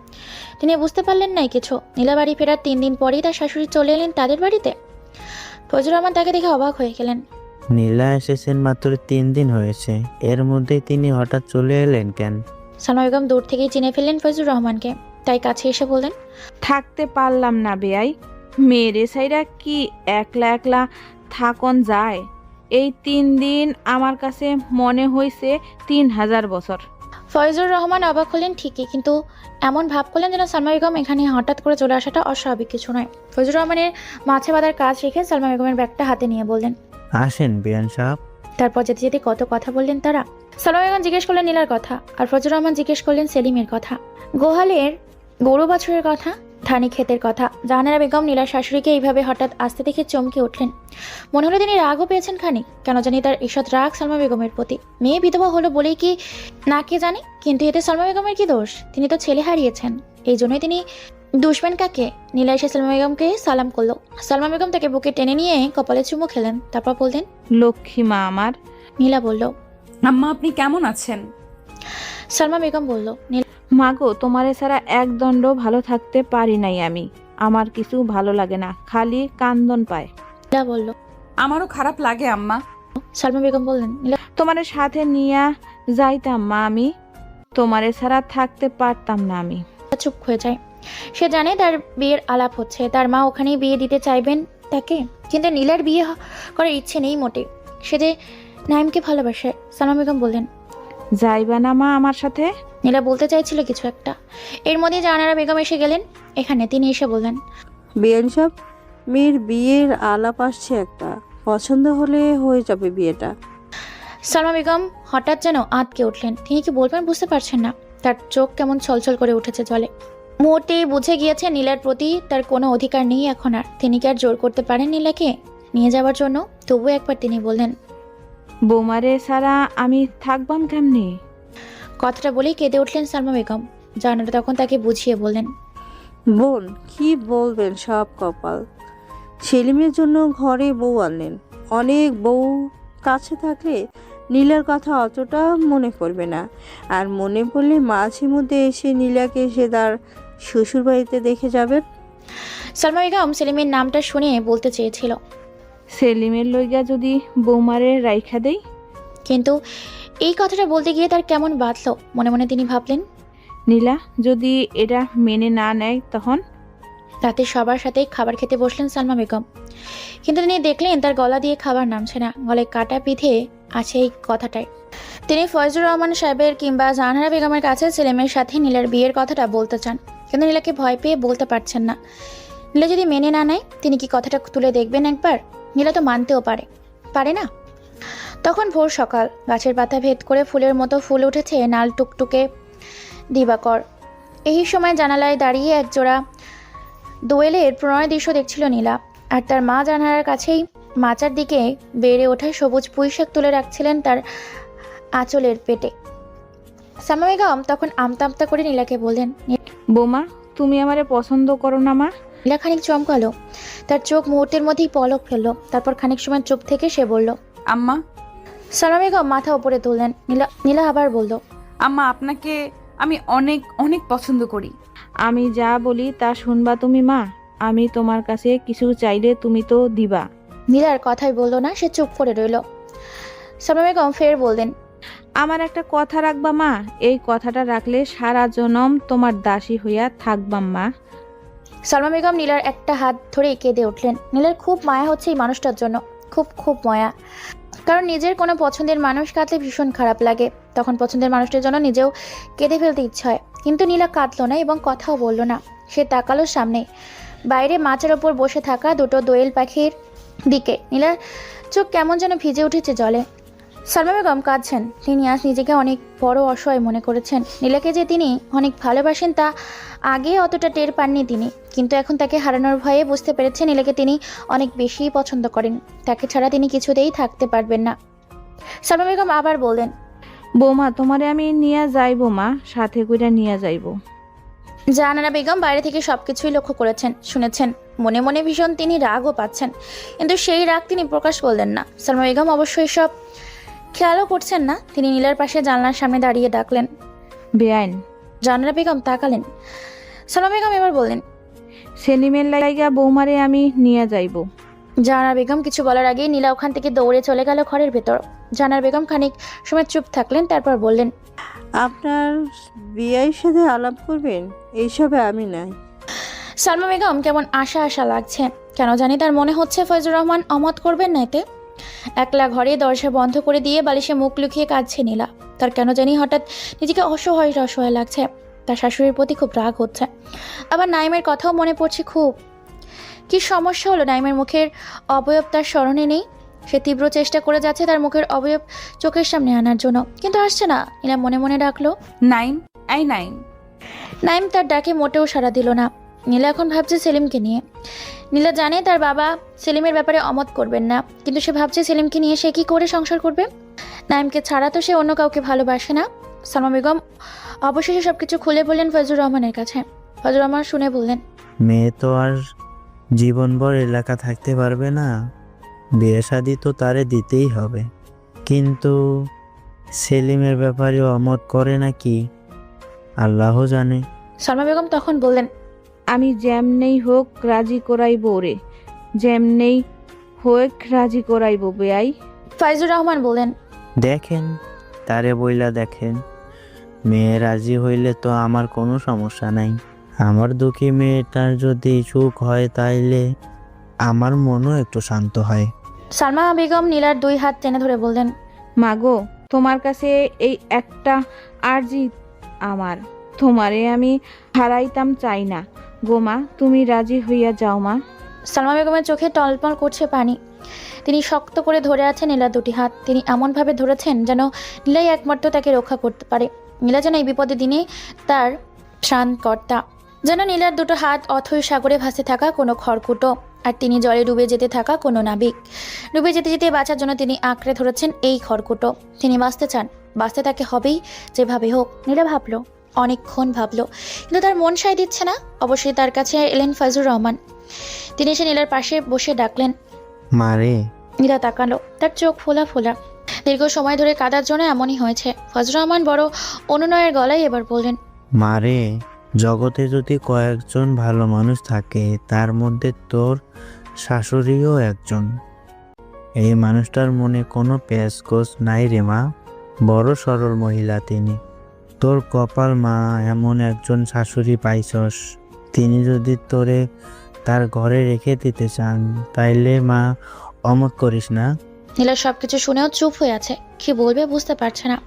তিনি বুঝতে পারলেন নাই কিছু। নীলা বাড়ি ফেরার 3 দিন পরেই তার শাশুড়ি চলে এলেন তাদের বাড়িতে। ফয়জুর রহমান তাকে দেখে অবাক হয়ে গেলেন। নীলা এসেছেন মাত্র 3 দিন হয়েছে, এর মধ্যেই তিনি হঠাৎ চলে এলেন কেন? সালমা বেগম দূর থেকেই চিনে ফেললেন ফয়জুর রহমানকে, তাই কাছে এসে বললেন, থাকতে পারলাম না বেয়াই, মেরে সাইরা কি একলা একলা থাকন যায়? এই 3 দিন আমার কাছে মনে হয়েছে 3000 বছর। ফয়জুর রহমান অবাক হলেন ঠিকই, কিন্তু এমন ভাব করলেন যেন সালমা বেগম এখানে হঠাৎ করে চলে আসাটা অস্বাভাবিক কিছু নয়। ফয়জুর রহমানের মাছে বাঁধার কাজ রেখে সালমা বেগমের ব্যাগটা হাতে নিয়ে বললেন, আসেন বিয়ান সাহেব। তারপর যেতে যেতে কত কথা বললেন তারা। সালমা বেগম জিজ্ঞেস করলেন নীলার কথা, আর ফয়জুর রহমান জিজ্ঞেস করলেন সেলিমের কথা, গোহালের গরু বাছুরের কথা, ধানি ক্ষেতের কথা। জাহানারা বেগম নীলার শাশুড়িকে এইভাবে হঠাৎ আসতে দেখে চমকে উঠলেন। মনে হলো তিনি রাগও পেয়েছেন খানিক। কেন জানি তার ঈষৎ রাগ সালমা বেগমের প্রতি। মেয়ে বিধবা হলো বলেই কি না কে জানে, কিন্তু এতে সালমা বেগমের কি দোষ? তিনি তো ছেলে হারিয়েছেন, এই জন্যই তিনি দুশবেন কাকে? নীলা এসে সালমা বেগমকে সালাম করলো। সালমা বেগম তাকে বুকে টেনে নিয়ে কপালে চুমু খেলেন, তারপর বললেন, লক্ষ্মী মা আমার। নীলা বলল, আম্মা আপনি কেমন আছেন? সালমা বেগম বলল, মাগো, তোমারে ছাড়া এক দণ্ড ভালো থাকতে পারি নাই আমি। আমার কিছু ভালো লাগে না, খালি কান্দন পায়। নীলা বলল, আমারও খারাপ লাগে আম্মা। সালমা বেগম বললেন, তোমারে সাথে নিয়ে যাইতাম মা, আমি তোমারে ছাড়া থাকতে পারতাম না আমি। চুপ হয়ে যায়। সে জানে তার বিয়ের আলাপ হচ্ছে, তার মা ওখানেই বিয়ে দিতে চাইবেন তাকে, কিন্তু নীলার বিয়ে করার ইচ্ছে নেই মোটে। সে যে নাইমকে ভালোবাসে। সালমা বেগম বললেন, যাইবা না মা আমার সাথে? নীলা বলতে চাইছিল কিছু একটা, এর মধ্যে জাহানারা বেগম এসে গেলেন এখানে। তিনি এসে বললেন, বিয়ান সাহেব, মেয়ের বিয়ের আলাপ আসছে একটা, পছন্দ হলে হয়ে যাবে বিয়েটা। সালমা বেগম হঠাৎ যেন আঁতকে উঠলেন। তিনি কি বলবেন বুঝতে পারছেন না। তার চোখ কেমন ছলছল করে উঠেছে জলে। মুহূর্তেই বুঝে গিয়েছে নীলার প্রতি তার কোনো অধিকার নেই এখন আর। তিনি কি আর জোর করতে পারেন নীলাকে নিয়ে যাওয়ার জন্য? তবু একবার তিনি বললেন, বৌমারে ছাড়া আমি থাকবাম কেমনি? কথাটা বলেই কেঁদে উঠলেন সালমা বেগম। জাহানারা তখন তাকে বুঝিয়ে বললেন, বোন, কি বলবেন, সব কপাল। সেলিমের জন্য ঘরে বউ আনলেন। অনেক বউ কাছে থাকলে নীলার কথা অতটা মনে পড়বে না, আর মনে পড়লে মাঝে মধ্যে এসে নীলাকে এসে তার শ্বশুর বাড়িতে দেখে যাবেন। সালমা বেগম সেলিমের নামটা শুনে বলতে চেয়েছিল, সেলিমের লইগা যদি বৌমারে রাইখা দেই। কিন্তু এই কথাটা বলতে গিয়ে তার কেমন বাঁধল। মনে মনে তিনি ভাবলেন, নীলা যদি এটা মেনে না নেয় তখন? রাতে সবার সাথে খাবার খেতে বসলেন সালমা বেগম, কিন্তু তিনি দেখলেন তার গলা দিয়ে খাবার নামছে না, গলায় কাটা বিঁধে আছে এই কথাটাই। তিনি ফয়জুর রহমান সাহেবের কিংবা জাহানারা বেগমের কাছে সেলিমের সাথে নীলার বিয়ের কথাটা বলতে চান, কিন্তু নীলাকে ভয় পেয়ে বলতে পারছেন না। নীলা যদি মেনে না নেয়, তিনি কি কথাটা তুলে দেখবেন একবার? নীলা তো মানতেও পারে না। তখন ভোর সকাল, গাছের পাতা ভেদ করে ফুলের মতো ফুল উঠেছে নাল টুকটুকে দিবাকর। এই সময় জানালায় দাঁড়িয়ে একজোড়া দোয়েলের প্রণয় দৃশ্য দেখছিল নীলা, আর তার মা জানালার কাছেই মাচার দিকে বেড়ে ওঠা সবুজ পুঁইশাক তুলে রাখছিলেন তার আঁচলের পেটে। সালমা বেগম তখন আমতা আমতা করে নীলাকে বললেন, বৌমা, তুমি আমারে পছন্দ করো না মা? নীলা খানিক চমকালো, তার চোখ মুহূর্তের মধ্যেই পলক ফেললো। তারপর খানিক সময় চুপ থেকে সে বলল, আম্মা। সালমা বেগম মাথা উপরে তুললেন। নীলা আবার বলল, আম্মা আপনাকে আমি অনেক অনেক পছন্দ করি। আমি যা বলি তা শুনবা তুমি মা? আমি তোমার কাছে কিছু চাইলে তুমি তো দিবা। নীলার কথাই বললো না, সে চুপ করে রইল। সালমা বেগম ফের বললেন, আমার একটা কথা রাখবা মা, এই কথাটা রাখলে সারা জনম তোমার দাসী হইয়া থাকবাম মা। সালমা বেগম নীলার একটা হাত ধরে কেঁদে উঠলেন। নীলার খুব মায়া হচ্ছে এই মানুষটার জন্য, খুব মায়া। কারণ নিজের কোনো পছন্দের মানুষ কাঁদলে ভীষণ খারাপ লাগে, তখন পছন্দের মানুষটার জন্য নিজেও কেঁদে ফেলতে ইচ্ছা হয়। কিন্তু নীলা কাঁদলো না এবং কথাও বলল না। সে তাকালো সামনে, বাইরে মাচার ওপর বসে থাকা দুটো দোয়েল পাখির দিকে। নীলার চোখ কেমন যেন ভিজে উঠেছে জলে। সালমা বেগম কাঁদছেন। তিনি আজ নিজেকে অনেক বড় অসহায় মনে করেছেন। নীলাকে যে তিনি অনেক ভালোবাসেন তা আগে অতটা টের পাননি তিনি, কিন্তু এখন তাকে হারানোর ভয়ে বুঝতে পেরেছেন নীলাকে তিনি অনেক বেশিই পছন্দ করেন। তাকে ছাড়া তিনি কিছুতেই থাকতে পারবেন না। সালমা বেগম আবার বললেন, বৌমা তোমারে আমি নিয়ে যাইবো মা, সাথে কইরা নিয়ে যাইবো। জাহানারা বেগম বাইরে থেকে সবকিছুই লক্ষ্য করেছেন, শুনেছেন। মনে মনে ভীষণ তিনি রাগও পাচ্ছেন, কিন্তু সেই রাগ তিনি প্রকাশ করলেন না। সালমা বেগম অবশ্যই সব খেয়ালও করছেন না। তিনি নীলার পাশে জানলার সামনে দাঁড়িয়ে ডাকলেন, বেআইন। জাহানারা বেগম তাকালেন। সালমা বেগম এবার বললেন, সেলিমের লাইগা বৌমারে আমি নিয়ে যাইবো। জাহানারা বেগম কিছু বলার আগেই নীলা ওখান থেকে দৌড়ে চলে গেল ঘরের ভেতর। জাহানারা বেগম খানিক সময় চুপ থাকলেন, তারপর বললেন, আপনার বিয়ের সাথে আলাপ করবেন? এইসবে আমি নাই। সালমা বেগম কেমন আশা আশা লাগছে, কেন জানি তার মনে হচ্ছে ফয়জুর রহমান অমত করবেন না এতে। একলা ঘরে দরজা বন্ধ করে দিয়ে বালিশে মুখ লুকিয়ে কাঁদছে নীলা। তার কেন জানি হঠাৎ নিজেকে অসহায় অসহায় লাগছে। তার শাশুড়ির প্রতি খুব রাগ হচ্ছে, আবার নাইমের কথাও মনে পড়ছে খুব। কি সমস্যা হলো নাইমের মুখের অবয়ব তার স্মরণে নেই। সে তীব্র চেষ্টা করে যাচ্ছে তার মুখের অবয়ব চোখের সামনে আনার জন্য, কিন্তু আসছে না। নীলা মনে মনে ডাকলো, নাইম, এই নাইম। নাইম তার ডাকে মোটেও সাড়া দিল না। নীলা এখন ভাবছে সেলিমকে নিয়ে। নীলা জানে তার বাবা সেলিমের ব্যাপারে অমত করবেন না, কিন্তু সে ভাবছে সেলিমকে নিয়ে সে কি করে সংসার করবে। নাইমকে ছাড়া তো সে অন্য কাউকে ভালোবাসে না। সালমা বেগম অবশেষে সবকিছু খুলে বললেন ফয়জুর রহমানের কাছে। ফয়জুর রহমান শুনে বললেন, মেয়ে তো আর জীবনভর এলাকা থাকতে পারবে না, বিয়ে শাদি তো তারে দিতেই হবে। কিন্তু সেলিমের ব্যাপারে অমত করে নাকি আল্লাহ জানে। সালমা বেগম তখন বললেন, আমি যেমনেই হোক রাজি করাইবো রে, যেমনেই হোক রাজি করাইবো বেআই। ফয়জুর রহমান বললেন, দেখেন তারে বইলা দেখেন, মেয়ে রাজি হইলে তো আমার কোনো সমস্যা নাই। আমার দুঃখী মেয়েটার যদি সুখ হয় তাইলে আমার মনও একটু শান্ত হয়। সালমা বেগম নীলার দুই হাত টেনে ধরে বললেন, মাগো তোমার কাছে এই একটা আরজি আমার, তোমারে আমি হারাইতাম চাই না গো মা, তুমি রাজি হইয়া যাও মা। সালমা বেগমের চোখে টলমল করছে পানি। তিনি শক্ত করে ধরে আছেন নীলার দুটি হাত। তিনি এমনভাবে ধরেছেন যেন নীলাই একমাত্র তাকে রক্ষা করতে পারে। নীলা যেন এই বিপদের দিনে তার ত্রাণকর্তা, যেন নীলার দুটো হাত অথৈ সাগরে ভাসতে থাকা কোনো খড়কুটো, আর তিনি জলে ডুবে যেতে থাকা কোনো নাবিক। ডুবে যেতে যেতে বাঁচার জন্য তিনি আঁকড়ে ধরেছেন এই খড়কুটো। তিনি বাঁচতে চান, বাঁচতে তাকে হবেই যেভাবে হোক। নীলা ভাবলো, অনেকক্ষণ ভাবলো, কিন্তু তার মন সায় দিচ্ছে না। অবশ্যই তার কাছে এলেন ফয়জুর রহমান। তিনি এসে নীলার পাশে বসে ডাকলেন, মারে। নীলা তাকালো, তার চোখ ফোলা ফোলা। দীর্ঘ সময় ধরে কাদার জন্য এমনই হয়েছে। ফয়জুর রহমান বড় অনুনয়ের গলায় এবার বললেন, মারে, জগতে যদি কয়েকজন ভালো মানুষ থাকে তার মধ্যে তোর শাশুড়িও একজন। এই মানুষটার মনে কোনো পেঁচকোচ নাই রে মা, বড় সরল মহিলা তিনি। তোর কপাল মা, এমন একজন শাশুড়ি পাইছস। তিনি যদি তোরে তার ঘরে রেখে দিতে চান তাইলে মা অমত করিস না। নীলা সবকিছু শুনেও চুপ হয়ে আছে, কি বলবে বুঝতে পারছে না।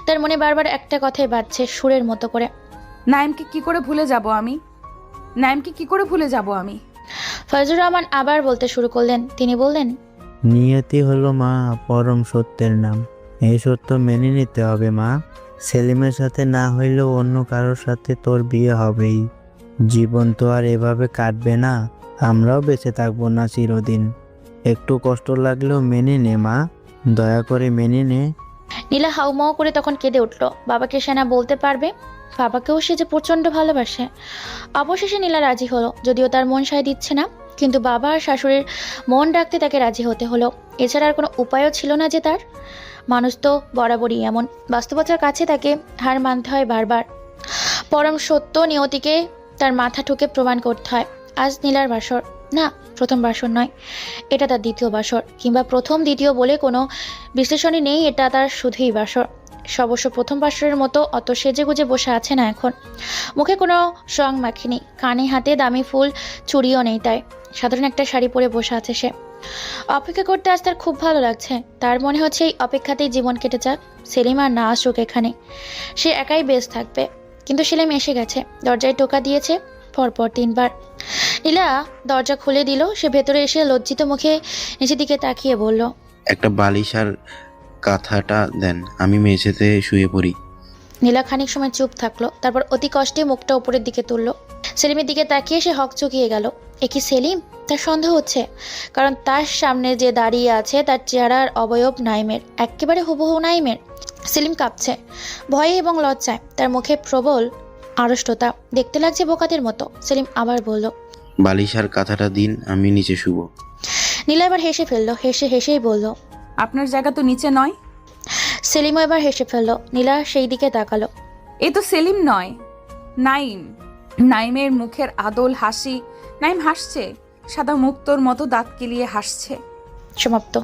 তার মনে বারবার একটা কথাই বাজছে সুরের মতো করে, নাইমকে কি করে ভুলে যাব আমি, নাইমকে কি করে ভুলে যাব আমি। ফয়জুর রহমান আবার বলতে শুরু করলেন। তিনি বললেন, নিয়তি হলো মা পরম সত্যের নাম, এই সত্য মেনে নিতে হবে মা। সেলিমের সাথে না হইলেও অন্য কারোর সাথে তোর বিয়ে হবেই। জীবন তো আর এভাবে কাটবে না, আমরাও বেঁচে থাকবো না চিরদিন। একটু কষ্ট লাগলেও মেনে নে মা, দয়া করে মেনে নে। নীলা হাউমাউ করে তখন কেঁদে উঠল। বাবাকে সে না বলতে পারবে, বাবাকেও সে যে প্রচন্ড ভালোবাসে। অবশেষে নীলা রাজি হলো, যদিও তার মন সায় দিচ্ছে না, কিন্তু বাবা আর শাশুড়ির মন ডাকতে তাকে রাজি হতে হলো। এছাড়া আর কোনো উপায়ও ছিল না যে তার। মানুষ তো বরাবরই এমন, বাস্তবতার কাছে তাকে হার মানতে হয় বারবার। পরম সত্য নিয়তিকে তার মাথা ঠুকে প্রমাণ করতে হয়। আজ নীলার বাসর না, প্রথম বাসর নয়, এটা তার দ্বিতীয় বাসর, কিংবা প্রথম দ্বিতীয় বলে কোনো বিশ্লেষণই নেই, এটা তার শুধুই বাসর। অবশ্য প্রথম বাসরের মতো অত সেজে গুজে বসে আছে না এখন। মুখে কোনো রং মাখিনি, কানে হাতে দামি ফুল চুড়িও নেই, তাই সাধারণ একটা শাড়ি পরে বসে আছে সে। অপেক্ষা করতে আজ তার খুব ভালো লাগছে। তার মনে হচ্ছে এই অপেক্ষাতেই জীবন কেটে যাক, সেলিম আর না আসুক এখানে, সে একাই বেশ থাকবে। কিন্তু সেলিম এসে গেছে, দরজায় টোকা দিয়েছে পরপর 3 বার। নীলা দরজা খুলে দিল। সে ভেতরে এসে লজ্জিত মুখে নিচের দিকে তাকিয়ে বলল, একটা বালিশ আর কাঁথাটা দেন, আমি মেঝেতে শুয়ে পড়ি। নীলা খানিক সময় চুপ থাকলো, তারপর অতি কষ্টে মুখটা উপরের দিকে তুললো। সেলিমের দিকে তাকিয়ে সে হকচকিয়ে গেল। এ কি সেলিম? তার সন্দেহ হচ্ছে, কারণ তার সামনে যে দাঁড়িয়ে আছে তার চেহারার অবয়ব নাইমের, একেবারে হুবহু নাইমের। সেলিম কাঁপছে ভয়ে এবং লজ্জায়, তার মুখে প্রবল আড়ষ্টতা, দেখতে লাগছে বোকাদের মতো। সেলিম আবার বলল, বালিশ আর কাঁথাটা দিন, আমি নিচে শুব। নীলা এবার হেসে ফেললো, হেসেই বলল, আপনার জায়গা তো নিচে নয়। সেলিমও এবার হেসে ফেললো। নীলা সেই দিকে তাকালো। এ তো সেলিম নয়, নাইম। নাইমের মুখের আদল হাসি। নাইম হাসছে, সাদা মুক্তোর মতো দাঁত কেলিয়ে হাসছে। সমাপ্ত।